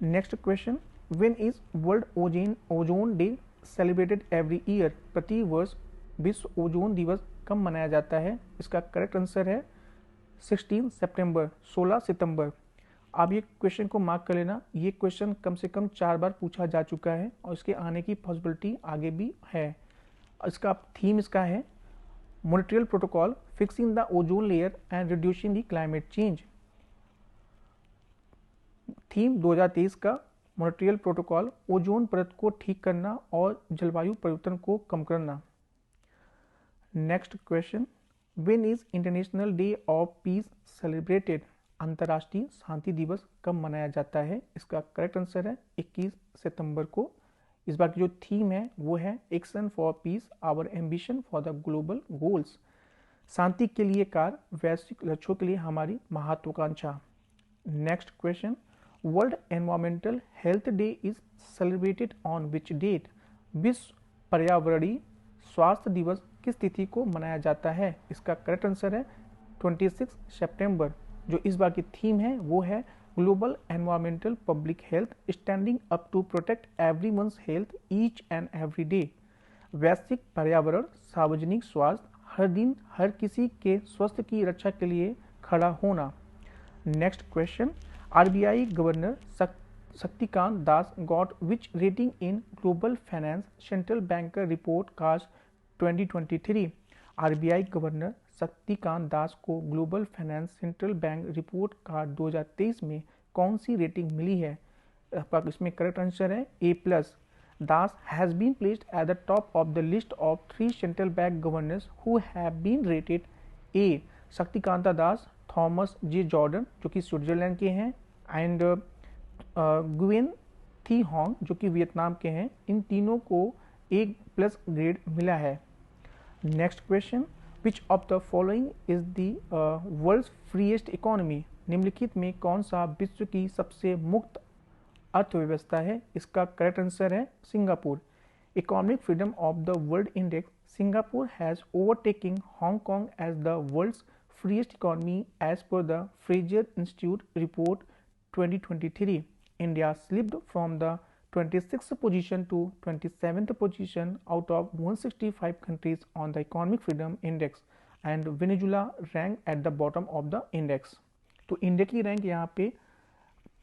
Next question, when is world ozone day celebrated every year? प्रति वर्ष विश्व ओजोन दिवस कब मनाया जाता है? इसका करेक्ट आंसर है 16 सितंबर। आप ये क्वेश्चन को मार्क कर लेना, ये क्वेश्चन कम से कम 4 बार पूछा जा चुका है और इसके आने की पॉसिबिलिटी आगे भी है। इसका थीम इसका है Montreal protocol fixing the ozone layer and reducing the climate change. Theme 2023 का मॉन्ट्रियल प्रोटोकॉल ओजोन परत को ठीक करना और जलवायु परिवर्तन को कम करना। Next question, when is international day of peace celebrated? अंतर्राष्ट्रीय शांति दिवस कब मनाया जाता है? इसका करेक्ट आंसर है 21 सितंबर को। इस बार की जो थीम है वो है action for peace our ambition for the global goals. शांति के लिए कार्य, वैश्विक लक्ष्यों के लिए हमारी महत्वाकांक्षा। Next question, world environmental health day is celebrated on which date? विश्व पर्यावरणीय स्वास्थ्य दिवस किस तिथि को मनाया जाता है? इसका करेक्ट आंसर है 26 सितंबर। जो इस बार की थीम है वो है global environmental public health standing up to protect everyone's health each and every day. वैश्विक पर्यावरण सार्वजनिक स्वास्थ्य, हर दिन हर किसी के स्वास्थ्य की रक्षा के लिए खड़ा होना। Next question, RBI governor Shaktikanta Das got which rating in global finance central banker report card 2023? RBI governor Shaktikanta Das को global finance central bank report card 2023 में कौन सी रेटिंग मिली है? इसमें करेक्ट आंसर है A+। Das has been placed at the top of the list of 3 central bank governors who have been rated A. Shaktikanta Das, Thomas J Jordan जो कि Switzerland के हैं, एंड गुएन थी होंग जो कि वियतनाम के हैं। इन तीनों को A+ ग्रेड मिला है। Next question, which of the following is the world's freest economy? निम्नलिखित में कौन सा विश्व की सबसे मुक्त अर्थव्यवस्था है? इसका करेक्ट आंसर है Singapore. Economic freedom of the world index, Singapore has overtaking Hong Kong as the world's freest economy as per the Fraser Institute report 2023. India slipped from the 26th position to 27th position out of 165 countries on the Economic Freedom Index, and Venezuela ranked at the bottom of the index. तो India की rank यहाँ पे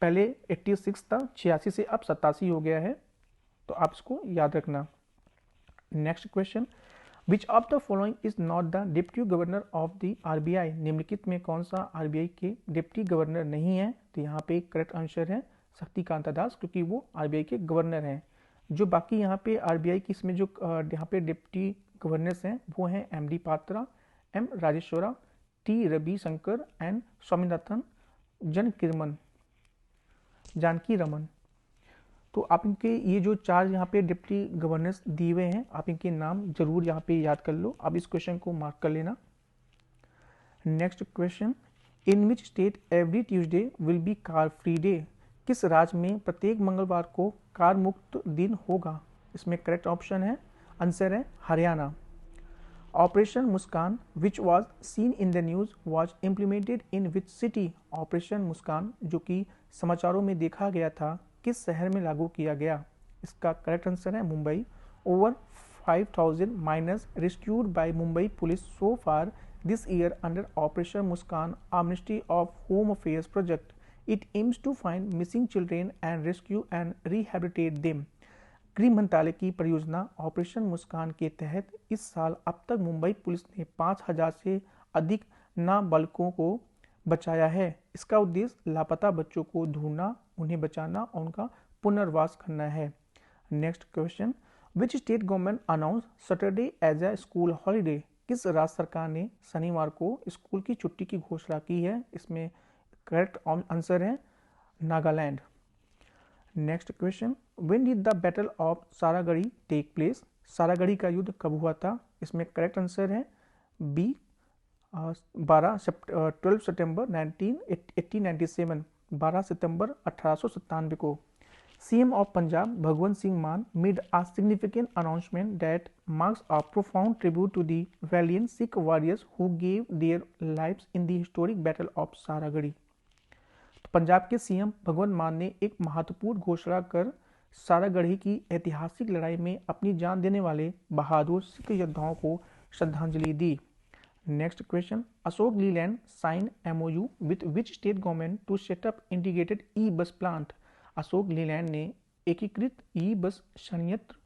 पहले 86 था, 86 से अब 87 हो गया है, तो आप इसको याद रखना। Next question, which of the following is not the deputy governor of the RBI? निम्नलिखित में कौन सा आरबीआई के डिप्टी गवर्नर नहीं है? तो यहाँ पे करेक्ट आंसर है शक्तिकांता दास, क्योंकि वो आरबीआई के गवर्नर हैं। जो बाकी यहाँ पे आरबीआई की इसमें जो यहाँ पे डिप्टी गवर्नर्स हैं वो हैं M D Patra, M Rajeshwara, T Ravi Shankar and Swaminathan Janaki Raman. तो आप इनके ये जो 4 यहाँ पे डिप्टी गवर्नर्स दिए हुए हैं, आप इनके नाम जरूर यहाँ पे याद कर लो। आप इस क्वेश्चन को मार्क कर लेना। Next question, in which state every Tuesday will be car free day? किस राज्य में प्रत्येक मंगलवार को कार मुक्त दिन होगा? इसमें करेक्ट ऑप्शन है, आंसर है Haryana. Operation Muskaan which was seen in the news was implemented in which city? Operation Muskaan जो कि समाचारों में देखा गया था, किस शहर में लागू किया गया? इसका करेक्ट आंसर है Mumbai. Over 5000 minors rescued by Mumbai police so far this year under operation Muskaan, a ministry of home affairs project. It aims to find missing children and rescue and rehabilitate them. गृह मंत्रालय की परियोजना ऑपरेशन मुस्कान के तहत इस साल अब तक मुंबई पुलिस ने 5000 से अधिक नाबालिगों को बचाया है। इसका उद्देश्य लापता बच्चों को ढूंढना, उन्हें बचाना और उनका पुनर्वास करना है। Next question, which state government announce Saturday as a school holiday? किस राज्य सरकार ने शनिवार को स्कूल की छुट्टी की घोषणा की है? इसमें करेक्ट आंसर है Nagaland. Next question, when did the battle of Saragarhi take place? Saragarhi का युद्ध कब हुआ था? इसमें करेक्ट आंसर है बी 12 सितंबर 1897, 12 सितंबर 1897 को। CM of Punjab Bhagwant Singh Mann made a significant announcement that marks a profound tribute to the valiant Sikh warriors who gave their lives in the historic battle of Saragarhi. Punjab के सीएम भगवंत मान ने एक महत्वपूर्ण घोषणा कर सारागढ़ी की ऐतिहासिक लड़ाई में अपनी जान देने वाले बहादुर सिख योद्धाओं को श्रद्धांजलि दी। Next question, Ashok Leyland sign MOU with which state government to set up integrated e bus plant? Ashok Leyland ने एकीकृत ई-बस संयंत्र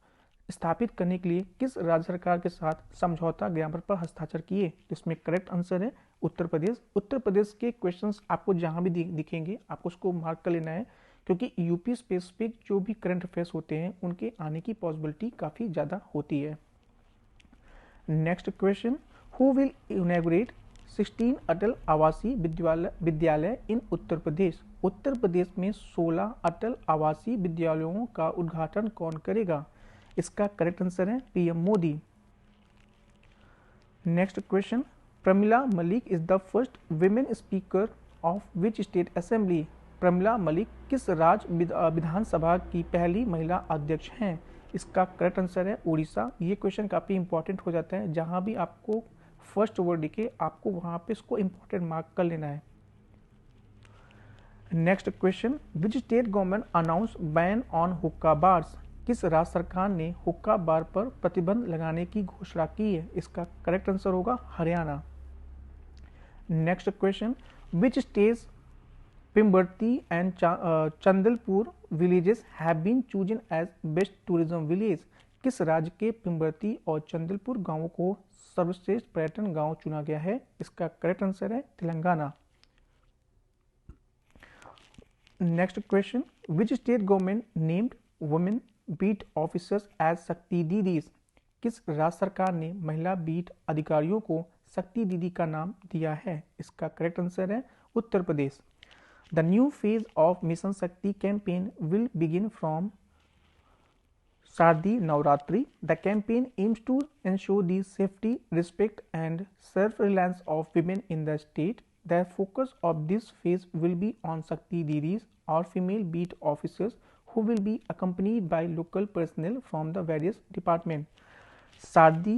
स्थापित करने के लिए किस राज्य सरकार के साथ समझौता ज्ञापन पर हस्ताक्षर किए? इसमें करेक्ट आंसर है उत्तर प्रदेश। उत्तर प्रदेश के क्वेश्चंस आपको जहां भी दिखेंगे आपको उसको मार्क कर लेना है, क्योंकि यूपी स्पेसिफिक जो भी करंट अफेयर्स होते हैं उनके आने की पॉसिबिलिटी काफ़ी ज़्यादा होती है। Next question, who will inaugurate 16 अटल आवासीय विद्यालय इन उत्तर प्रदेश? उत्तर प्रदेश में 16 अटल आवासीय विद्यालयों का उद्घाटन कौन करेगा? इसका करेक्ट आंसर है PM Modi. Next question, Pramila Malik is the first women speaker of which state assembly? Pramila Malik किस राज्य विधानसभा की पहली महिला अध्यक्ष हैं? इसका करेक्ट आंसर है उड़ीसा। ये क्वेश्चन काफ़ी इंपॉर्टेंट हो जाता है, जहां भी आपको फर्स्ट वर्ड दिखे आपको वहां पे इसको इंपॉर्टेंट मार्क कर लेना है। Next question, which state government announce ban on हुक्का बार्स? किस राज्य सरकार ने हुक्का बार पर प्रतिबंध लगाने की घोषणा की है? इसका करेक्ट आंसर होगा Haryana. Next question, which states Pembarthi and Chandlapur villages have been chosen as best tourism village? किस राज्य के पिम्बरती और चंदलपुर गांवों को सर्वश्रेष्ठ पर्यटन गांव चुना गया है? इसका करेक्ट आंसर है Telangana. Next question, which state government named women beat officers as Shakti दीदीज? किस राज्य सरकार ने महिला बीट अधिकारियों को शक्ति दीदी का नाम दिया है? इसका करेक्ट आंसर है Uttar Pradesh. The new phase of mission Shakti campaign will begin from Shardi Navratri. The campaign aims to ensure the safety, respect, and self-reliance of women in the state. The focus of this phase will be on Shakti Didis or female beat officers who will be accompanied by local personnel from the various departments. शादी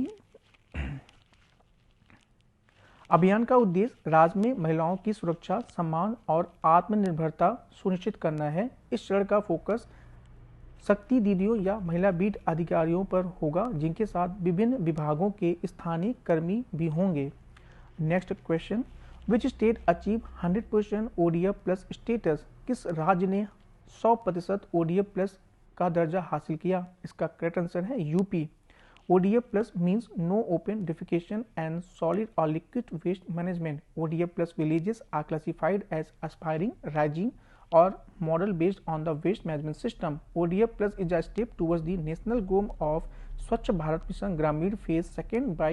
अभियान का उद्देश्य राज्य में महिलाओं की सुरक्षा, सम्मान और आत्मनिर्भरता सुनिश्चित करना है। इस चरण का फोकस शक्ति दीदियों या महिला बीट अधिकारियों पर होगा, जिनके साथ विभिन्न विभागों के स्थानीय कर्मी भी होंगे। Next question, which state achieve 100% ODF plus status? किस राज्य ने 100% ODF प्लस का दर्जा हासिल किया? इसका करेक्ट आंसर है UP. ODF plus means no open defecation and solid or liquid waste management. ODF plus villages are classified as aspiring, rising, or model based on the waste management system. ODF plus is a step towards the national goal of Swachh Bharat Mission Gramin phase second by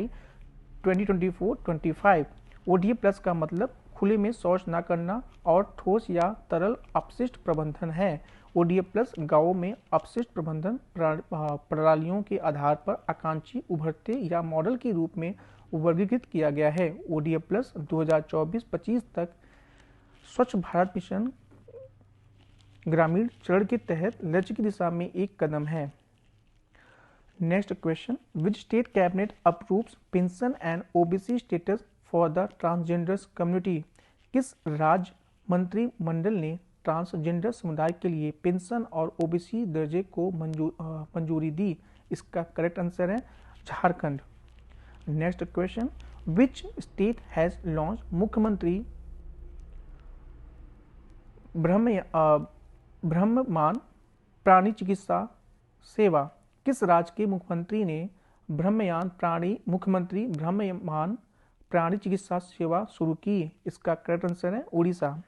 2024-25. ODF plus का मतलब खुले में शौच न करना और ठोस या तरल अपशिष्ट प्रबंधन है। ODF प्लस गांवों में अपशिष्ट प्रबंधन प्रणालियों के आधार पर आकांक्षी, उभरते या मॉडल के रूप में वर्गीकृत किया गया है। ODF प्लस 2024-25 तक स्वच्छ भारत मिशन ग्रामीण चरण के तहत लक्ष्य की दिशा में एक कदम है। Next question, which state cabinet approves pension and OBC status for the transgenders community? किस राज्य मंत्रिमंडल ने ट्रांसजेंडर समुदाय के लिए पेंशन और OBC दर्जे को मंजूरी दी? इसका करेक्ट आंसर है Jharkhand. Next question, which state has launch मुख्यमंत्री ब्रह्ममान प्राणी चिकित्सा सेवा? किस राज्य के मुख्यमंत्री ने मुख्यमंत्री ब्रह्ममान प्राणी चिकित्सा सेवा शुरू की? इसका करेक्ट आंसर है Orissa.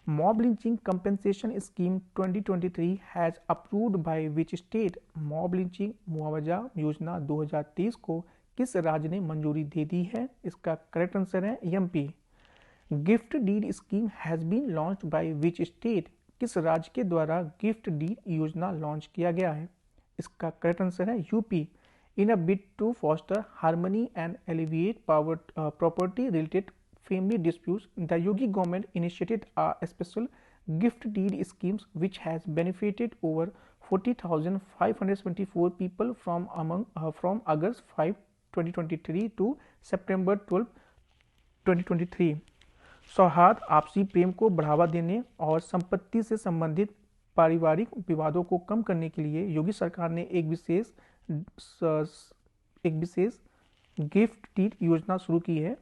Mob lynching compensation scheme 2023 has approved by which state? Mob lynching मुआवजा योजना 2023 को किस राज्य ने मंजूरी दे दी है? इसका करेक्ट आंसर है MP। Gift deed scheme has been launched by which state? किस राज्य के द्वारा गिफ्ट डीड योजना लॉन्च किया गया है? इसका करेक्ट आंसर है UP. In a bid to foster harmony and alleviate property related family disputes, the Yogi government initiated a special gift deed schemes which has benefited over 40,574 people from August 5, 2023 to September 12, 2023। सौहार्द, आपसी प्रेम को बढ़ावा देने और संपत्ति से संबंधित पारिवारिक विवादों को कम करने के लिए योगी सरकार ने एक विशेष गिफ्ट डीड योजना शुरू की है।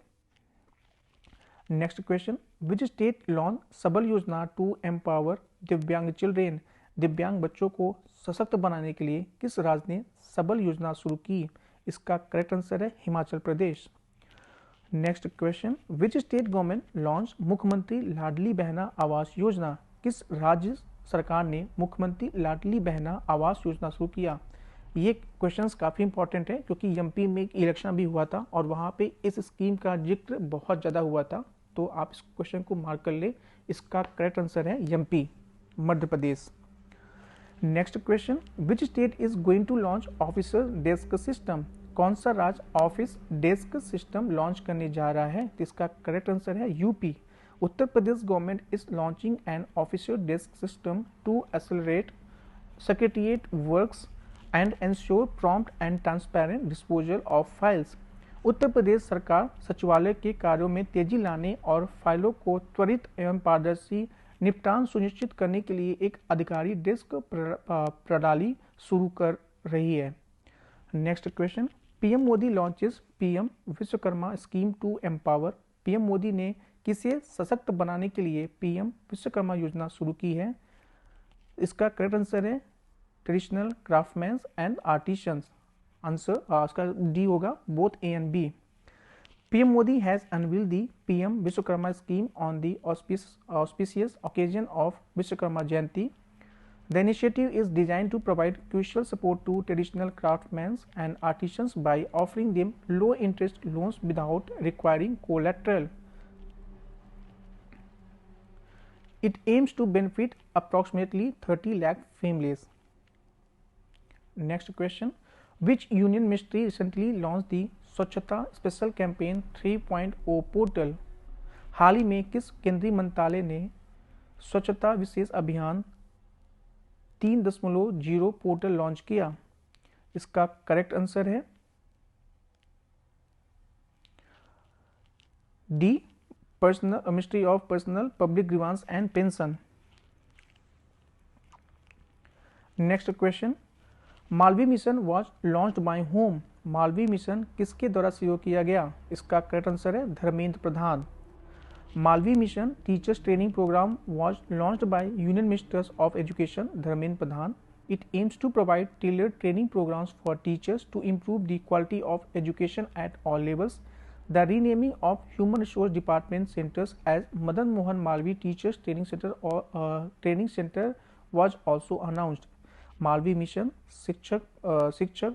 Next question, which state launch सबल योजना टू एम्पावर दिव्यांग चिल्ड्रेन? दिव्यांग बच्चों को सशक्त बनाने के लिए किस राज्य ने सबल योजना शुरू की? इसका करेक्ट आंसर है Himachal Pradesh. Next question, which state government launch Mukhyamantri Ladli बहना आवास योजना? किस राज्य सरकार ने मुख्यमंत्री लाडली बहना आवास योजना शुरू किया? ये क्वेश्चंस काफ़ी इंपॉर्टेंट है क्योंकि एमपी में एक इलेक्शन भी हुआ था और वहाँ पे इस स्कीम का जिक्र बहुत ज़्यादा हुआ था, तो आप इस क्वेश्चन को मार्क कर ले। इसका करेक्ट आंसर है MP, Madhya Pradesh. Next question, which state is going to launch officer desk system? कौन सा राज्य ऑफिस डेस्क सिस्टम लॉन्च करने जा रहा है? तो इसका करेक्ट आंसर है UP. Uttar Pradesh government is launching an officer desk system to accelerate secretariat works and ensure prompt and transparent disposal of files. Uttar Pradesh सरकार सचिवालय के कार्यों में तेजी लाने और फाइलों को त्वरित एवं पारदर्शी निपटान सुनिश्चित करने के लिए एक अधिकारी डेस्क प्रणाली शुरू कर रही है। Next question, PM Modi launches PM Vishwakarma scheme to empower. PM Modi ने किसे सशक्त बनाने के लिए पीएम विश्वकर्मा योजना शुरू की है? इसका करेक्ट आंसर है traditional craftsmans and artisans. Answer इसका डी होगा, both A and B. PM Modi has unveiled the PM Vishwakarma scheme on the auspicious occasion of Vishwakarma Jayanti. The initiative is designed to provide crucial support to traditional craftsmen and artisans by offering them low-interest loans without requiring collateral. It aims to benefit approximately 30 lakh families. Next question. Which union ministry recently launched the स्वच्छता special campaign 3.0 portal? हाल ही में किस केंद्रीय मंत्रालय ने स्वच्छता विशेष अभियान 3.0 portal launch किया? इसका करेक्ट आंसर है D, ministry of personnel public grievance and pension. Next question. Malaviya mission was launched by whom? Malaviya mission किसके द्वारा शुरू किया गया? इसका करेक्ट आंसर है Dharmendra Pradhan. Malaviya mission teachers training programme was launched by union ministers of education Dharmendra Pradhan. It aims to provide tailored training programs for teachers to improve the quality of education at all levels. The renaming of Human Resource Department centers as Madan Mohan Malvi Teachers Training Center was also announced. Malvi mission शिक्षक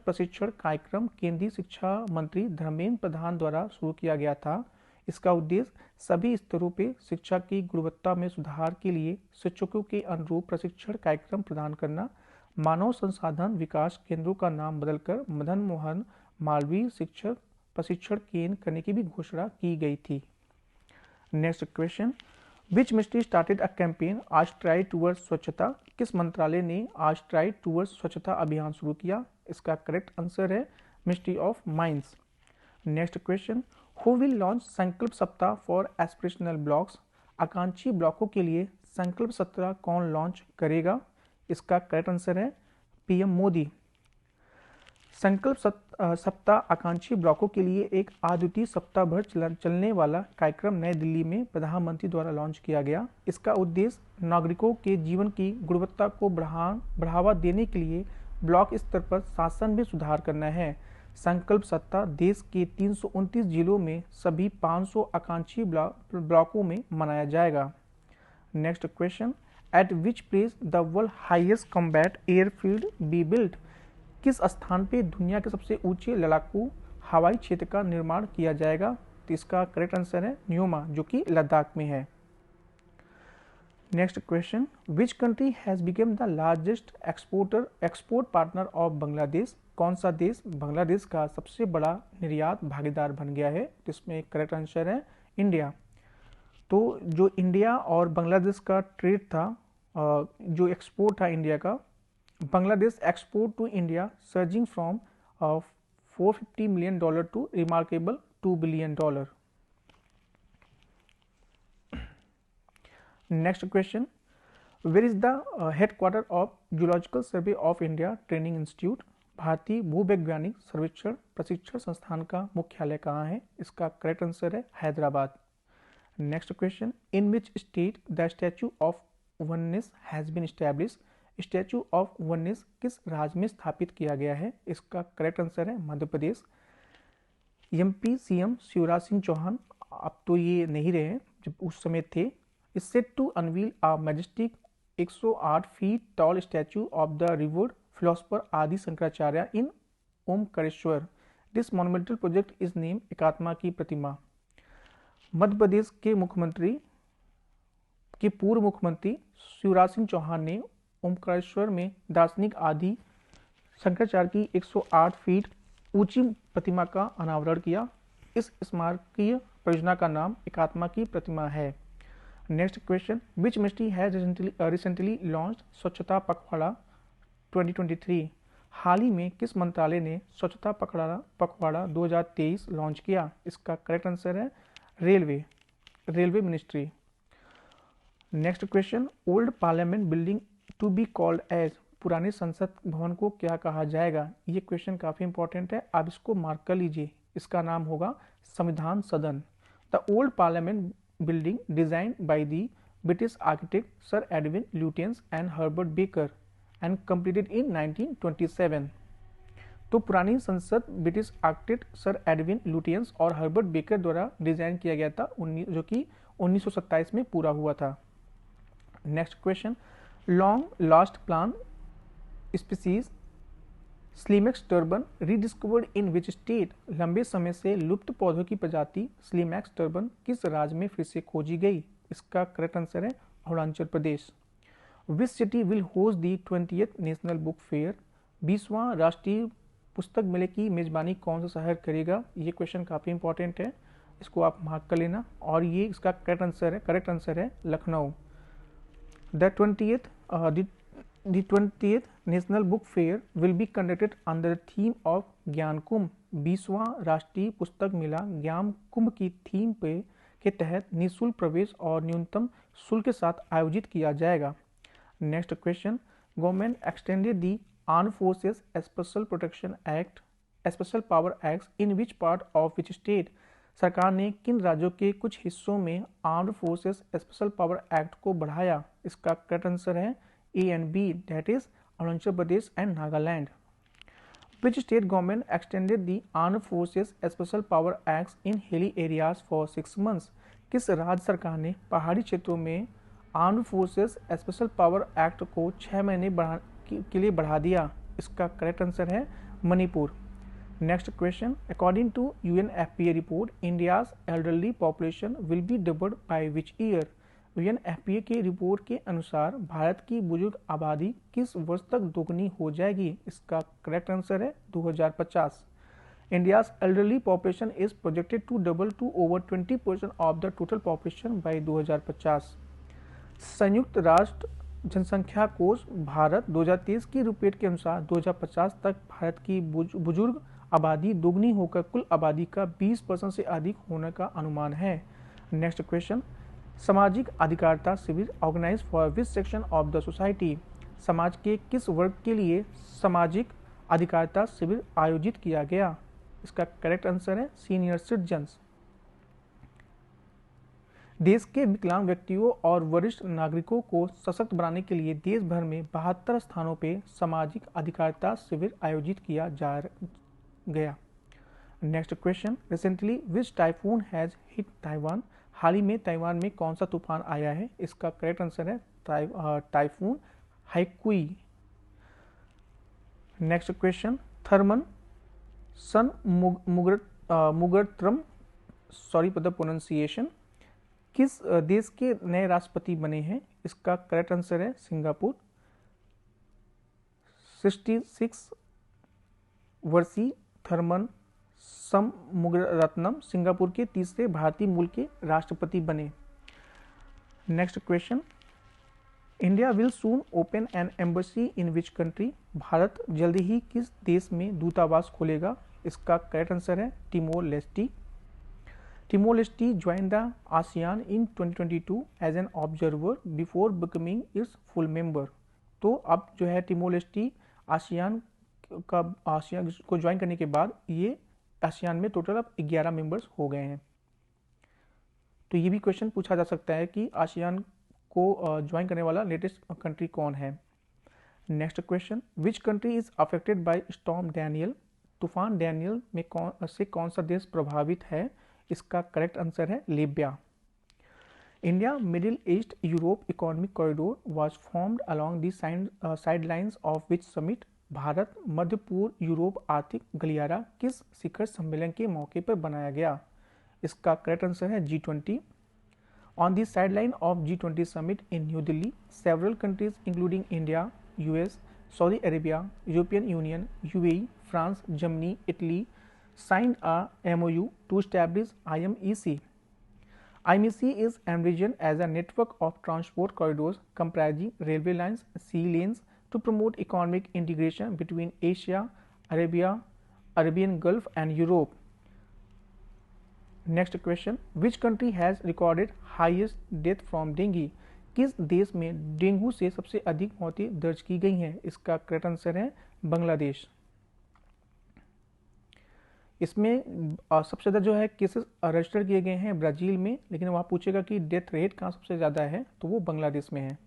प्रशिक्षण कार्यक्रम केंद्रीय शिक्षा मंत्री धर्मेंद्र प्रधान द्वारा शुरू किया गया था। इसका उद्देश्य सभी स्तरों पे शिक्षा की गुणवत्ता में सुधार के लिए शिक्षकों के अनुरूप प्रशिक्षण कार्यक्रम प्रदान करना। मानव संसाधन विकास केंद्रों का नाम बदलकर मदन मोहन मालवीय शिक्षक प्रशिक्षण केंद्र करने की भी घोषणा की गई थी। Next question. Which ministry started a campaign आज ट्राई टूवर्ड्स स्वच्छता? किस मंत्रालय ने आज ट्राई टूवर्ड्स स्वच्छता अभियान शुरू किया? इसका करेक्ट आंसर है ministry of mines. Next question. Who will launch संकल्प सप्ताह फॉर एस्पिरेशनल ब्लॉक्स? आकांक्षी ब्लॉकों के लिए संकल्प सप्ताह कौन लॉन्च करेगा? इसका करेक्ट आंसर है पीएम मोदी। संकल्प सप्ताह आकांक्षी ब्लॉकों के लिए एक अद्वितीय सप्ताह भर चलने वाला कार्यक्रम नई दिल्ली में प्रधानमंत्री द्वारा लॉन्च किया गया। इसका उद्देश्य नागरिकों के जीवन की गुणवत्ता को बढ़ावा देने के लिए ब्लॉक स्तर पर शासन में सुधार करना है। संकल्प सप्ताह देश के 329 जिलों में सभी 500 आकांक्षी ब्लॉकों में मनाया जाएगा। Next question. Eight which place the world highest combat airfield be built? किस स्थान पे दुनिया के सबसे ऊंचे लड़ाकू हवाई क्षेत्र का निर्माण किया जाएगा? तो इसका करेक्ट आंसर है न्योमा, जो कि लद्दाख में है। Next question. Which country has become the largest export partner of Bangladesh? कौन सा देश बांग्लादेश का सबसे बड़ा निर्यात भागीदार बन गया है? तो इसमें करेक्ट आंसर है इंडिया। तो जो इंडिया और बांग्लादेश का ट्रेड था, जो एक्सपोर्ट था इंडिया का, Bangladesh export to India surging from $450 million to remarkable $2 billion। Next question. Where is the headquarter of zoological survey of India training institute? भारतीय भूवैज्ञानिक सर्वेक्षण प्रशिक्षण संस्थान का मुख्यालय कहाँ है? इसका करेक्ट आंसर है Hyderabad. Next question. In which state the statue of oneness has been established? Statue of oneness किस राज्य में स्थापित किया गया है? इसका करेक्ट आंसर है मध्य प्रदेश। एमपी सीएम शिवराज सिंह चौहान, अब तो ये नहीं रहे, जब उस समय थे, is set to unveil a majestic 108 feet tall statue of the revered philosopher Adi Shankaracharya in Omkareshwar. This monumental project is name Ekatma की प्रतिमा। मध्य प्रदेश के पूर्व मुख्यमंत्री शिवराज सिंह चौहान ने ओमकारेश्वर में दार्शनिक आदि शंकराचार्य की 108 फीट ऊंची प्रतिमा का अनावरण किया। इस स्मारकीय परियोजना का नाम एकात्मा की प्रतिमा है। Next question. Which ministry has recently launched स्वच्छता पखवाड़ा 2023? हाल ही में किस मंत्रालय ने स्वच्छता पखवाड़ा 2023 लॉन्च किया? इसका करेक्ट आंसर है railway ministry. Next question. Old parliament building to be called as? पुराने संसद भवन को क्या कहा जाएगा? ये क्वेश्चन काफी इंपॉर्टेंट है, आप इसको मार्क कर लीजिए। इसका नाम होगा संविधान सदन। The old parliament building designed by the British architect sir Edwin Lutyens and Herbert baker and completed in 1927। तो पुरानी संसद British architect sir Edwin Lutyens और हर्बर्ट बेकर द्वारा डिजाइन किया गया था, जो कि 1927 में पूरा हुआ था। Next question. Long last plant species smilax turban rediscovered in which state? लंबे समय से लुप्त पौधों की प्रजाति स्लीमैक्स टर्बन किस राज्य में फिर से खोजी गई? इसका करेक्ट आंसर है Arunachal Pradesh. Which city will host the 20th national book fair? 20वां राष्ट्रीय पुस्तक मेले की मेजबानी कौन सा शहर करेगा? ये क्वेश्चन काफ़ी इंपॉर्टेंट है, इसको आप मार्क कर लेना। और ये इसका करेक्ट आंसर है Lucknow. The 20th national book fair will be conducted under the theme of ज्ञान कुंभ। 20वां राष्ट्रीय पुस्तक मेला ज्ञान कुंभ की थीम पे के तहत निःशुल्क प्रवेश और न्यूनतम शुल्क के साथ आयोजित किया जाएगा। Next question, government extended the armed forces special protection act special power act in which part of which state? सरकार ने किन राज्यों के कुछ हिस्सों में armed forces special power act को बढ़ाया? इसका करेक्ट आंसर है A and B, that is Arunachal Pradesh and Nagaland. Which state government extended the Armed Forces Special Power Acts in hilly areas for 6 months? किस राज्य सरकार ने पहाड़ी क्षेत्रों में armed forces special power act को 6 महीने के लिए बढ़ा दिया? इसका करेक्ट आंसर है Manipur. Next question, according to UNFPA report India's elderly population will be doubled by which year? UNFPA के रिपोर्ट के अनुसार भारत की बुजुर्ग आबादी किस वर्ष तक दोगुनी हो जाएगी? इसका करेक्ट आंसर है 2050। India's elderly population is projected to double to over 20% of the total population by 2050। संयुक्त राष्ट्र जनसंख्या कोष भारत 2023 की रिपोर्ट के अनुसार 2050 तक भारत की बुजुर्ग आबादी दोगुनी होकर कुल आबादी का 20% से अधिक होने का अनुमान है। नेक्स्ट क्वेश्चन, सामाजिक अधिकारिता शिविर organise for which section of the society? समाज के किस वर्ग के लिए सामाजिक अधिकारिता शिविर आयोजित किया गया? इसका करेक्ट आंसर है सीनियर सिटीजन्स। देश के विकलांग व्यक्तियों और वरिष्ठ नागरिकों को सशक्त बनाने के लिए देश भर में 72 स्थानों पर सामाजिक अधिकारिता शिविर आयोजित किया गया। Next question, recently which typhoon has hit Taiwan? हाल ही में ताइवान में कौन सा तूफान आया है? इसका करेक्ट आंसर है typhoon Haikui. Next question, Tharman Shanmugaratnam, sorry for the pronunciation, किस देश के नए राष्ट्रपति बने हैं? इसका करेक्ट आंसर है सिंगापुर। 66 वर्षीय थर्मन मुगरत्नम सिंगापुर के तीसरे भारतीय मूल के राष्ट्रपति बने। Next question, India will soon open N embassy in which country? Bharat जल्दी ही किस देश में दूतावास खोलेगा? इसका करेक्ट आंसर है Timor Leste. Timor Leste join the ASEAN in 2022 as an observer before becoming its full member. तो अब जो है टिमोर लेस्टी आसियान को ज्वाइन करने के बाद ये आसियान में टोटल अब 11 मेंबर्स हो गए हैं। तो ये भी क्वेश्चन पूछा जा सकता है कि आसियान को ज्वाइन करने वाला लेटेस्ट कंट्री कौन है। Next question, which country is affected by storm Daniel? तूफान डैनियल में कौन सा देश प्रभावित है? इसका करेक्ट आंसर है Libya. India Middle East Europe economic corridor was formed along the sidelines of which summit? Bharat मध्य पूर्व यूरोप आर्थिक गलियारा किस शिखर सम्मेलन के मौके पर बनाया गया? इसका करेक्ट आंसर है G20। On the sideline of G20 summit in New Delhi several countries including India, US, Saudi Arabia, European union, UAE, France, Germany, Italy signed a MOU to establish IMEC. IMEC is envisioned as a network of transport corridors comprising railway lines, sea lanes to promote economic integration between Asia, Arabian Gulf and Europe. Next question, which country has recorded highest death from dengue? किस देश में dengue से सबसे अधिक मौतें दर्ज की गई हैं? इसका करेक्ट आंसर है बांग्लादेश। इसमें सबसे ज़्यादा जो है केसेस रजिस्टर किए गए हैं ब्राज़ील में, लेकिन वहाँ पूछेगा कि डेथ रेट कहाँ सबसे ज़्यादा है, तो वो बांग्लादेश में है।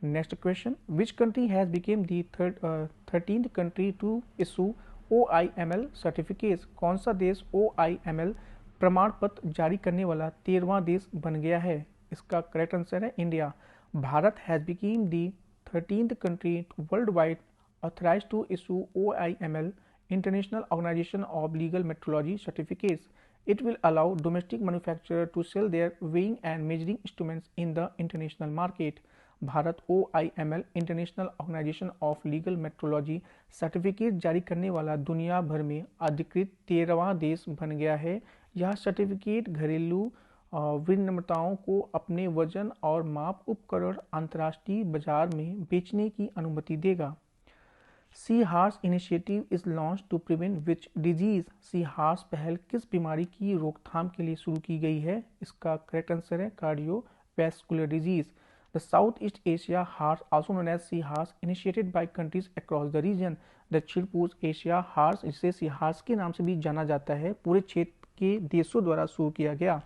Next question, which country has become the 13th country to issue OIML certificates? कौन सा देश OIML प्रमाण पत्र जारी करने वाला 13वां देश बन गया है? इसका करेक्ट आंसर है India. Bharat has become the 13th country worldwide authorized to issue OIML, International Organization of Legal Metrology certificates. It will allow domestic manufacturers to sell their weighing and measuring instruments in the international market. भारत OIML international organisation of legal metrology certificate जारी करने वाला दुनिया भर में अधिकृत 13वां देश बन गया है। यह सर्टिफिकेट घरेलू विनिर्माताओं को अपने वजन और माप उपकरण अंतर्राष्ट्रीय बाजार में बेचने की अनुमति देगा। Sea horse initiative is launch to prevent which disease. Sea horse पहल किस बीमारी की रोकथाम के लिए शुरू की गई है? इसका करेक्ट आंसर है cardiovascular disease. The Southeast Asia Horse, also known as Sea Horse, initiated by countries across the region. दक्षिण-पूर्व एशिया हार्स, जिसे सी हार्स के नाम से भी जाना जाता है, पूरे क्षेत्र के देशों द्वारा शुरू किया गया।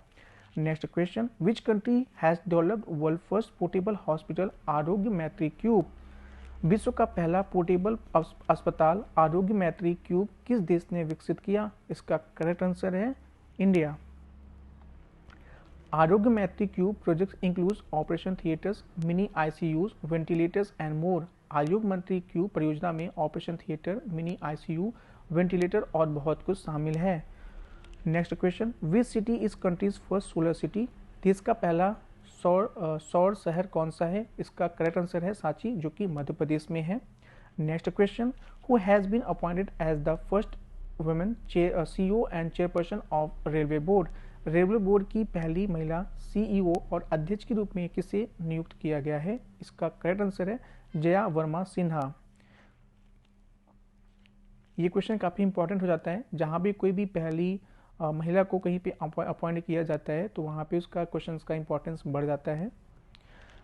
Next question, which country has developed world first portable hospital आरोग्य मैत्री क्यूब? विश्व का पहला पोर्टेबल अस्पताल आरोग्य मैत्री क्यूब किस देश ने विकसित किया? इसका करेक्ट आंसर है इंडिया। आरोग्य मैत्री cube project includes operation theatres, mini ICUs, ventilators and more. आरोग्य मैत्री क्यूब परियोजना में operation theatre, mini ICU, ventilator और बहुत कुछ शामिल है। Next question, which city is countries first solar city? देश का पहला सौर शहर कौन सा है? इसका करेक्ट आंसर है सांची, जो कि मध्य प्रदेश में है। Next question, who has been appointed as the first women CEO and chairperson of railway board? Railway board की पहली महिला CEO और अध्यक्ष के रूप में किसे नियुक्त किया गया है? इसका करेक्ट आंसर है जया वर्मा सिन्हा। ये क्वेश्चन काफ़ी इंपॉर्टेंट हो जाता है। जहाँ भी कोई भी पहली महिला को कहीं पे अपॉइंट किया जाता है तो वहाँ पे उसका क्वेश्चन का इंपॉर्टेंस बढ़ जाता है।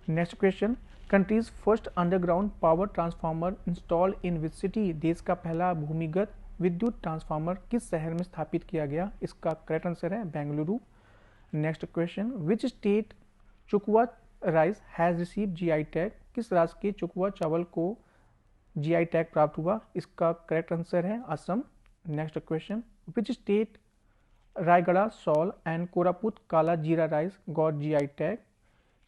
Next question, countries first underground power transformer install in which city? देश का पहला भूमिगत विद्युत ट्रांसफार्मर किस शहर में स्थापित किया गया? इसका करेक्ट आंसर है Bengaluru. Next question, which state Chokuwa rice has receive GI tag? किस राज्य के चुकवा चावल को GI टैग प्राप्त हुआ? इसका करेक्ट आंसर है Assam. Next question, which state Raigarh shawl and Koraput Kala Jeera rice got GI tag?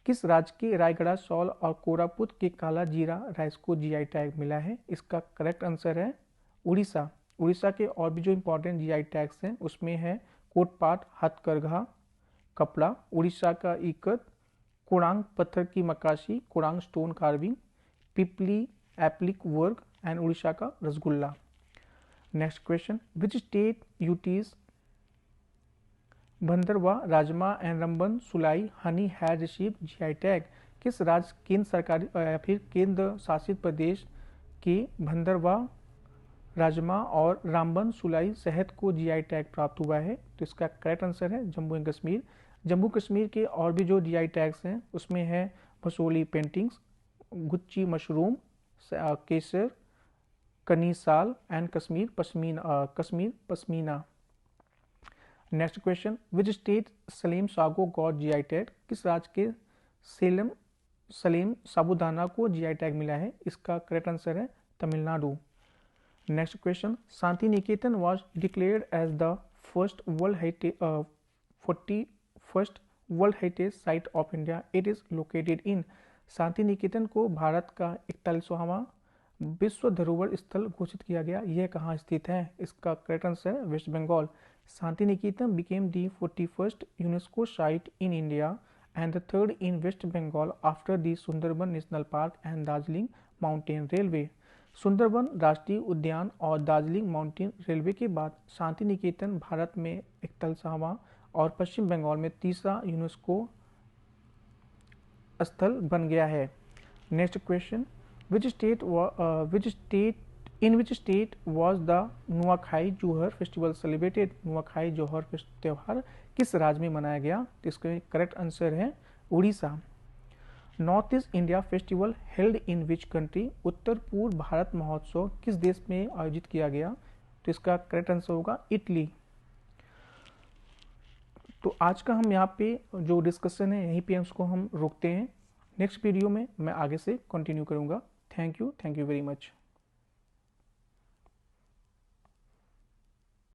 किस राज्य के रायगढ़ सॉल और कोरापुट के काला जीरा राइस को GI टैग मिला है? इसका करेक्ट आंसर है उड़ीसा। उड़ीसा के और भी जो इंपॉर्टेंट GI टैग्स हैं उसमें है कोटपाट हथकरघा कपड़ा, उड़ीसा का इकत, कोड़ांग पत्थर की मकाशी, कोड़ांग stone carving, Pipli applique work and Orissa का rasgulla. Next question, which state UTs Bhaderwah rajma and Ramban Sulai honey has received GI tag? किस राज्य केंद्र सरकारी या फिर केंद्र शासित प्रदेश के भंदरवा राजमा और रामबन सुलाई शहद को GI टैग प्राप्त हुआ है? तो इसका करेक्ट आंसर है जम्मू एंड कश्मीर। जम्मू कश्मीर के और भी जो GI टैग्स हैं उसमें है भसोली पेंटिंग्स, गुच्ची मशरूम, केसर, Kani shawl and Kashmir pashmina. Next question, which state Salem sago got GI tag? किस राज्य के सलेम साबूदाना को GI टैग मिला है? इसका करेक्ट आंसर है Tamil Nadu. Next question, Shanti Niketan was declared as the first World Heritage Site of India. It is located in. Shanti Niketan को भारत का 41वां विश्व धरोहर स्थल घोषित किया गया। यह कहाँ स्थित है? इसका करेक्ट आंसर है west Bengal. Shanti Niketan became the 41st UNESCO site in India and the third in West Bengal after the Sundarban National Park and Darjeeling Mountain Railway. Sundarban राष्ट्रीय उद्यान और दार्जिलिंग माउंटेन रेलवे के बाद शांति निकेतन भारत में 41वां और पश्चिम बंगाल में तीसरा यूनेस्को स्थल बन गया है। Next question, which state was the Nuakhai Johar festival celebrated? Nuakhai Johar त्यौहार किस राज्य में मनाया गया? तो इसका करेक्ट आंसर है Orissa. North east India festival held in which country? उत्तर पूर्व भारत महोत्सव किस देश में आयोजित किया गया? तो इसका करेक्ट आंसर होगा इटली। तो आज का हम यहाँ पे जो डिस्कशन है यहीं पे उसको हम रोकते हैं। नेक्स्ट वीडियो में मैं आगे से कंटिन्यू करूँगा। Thank you very much.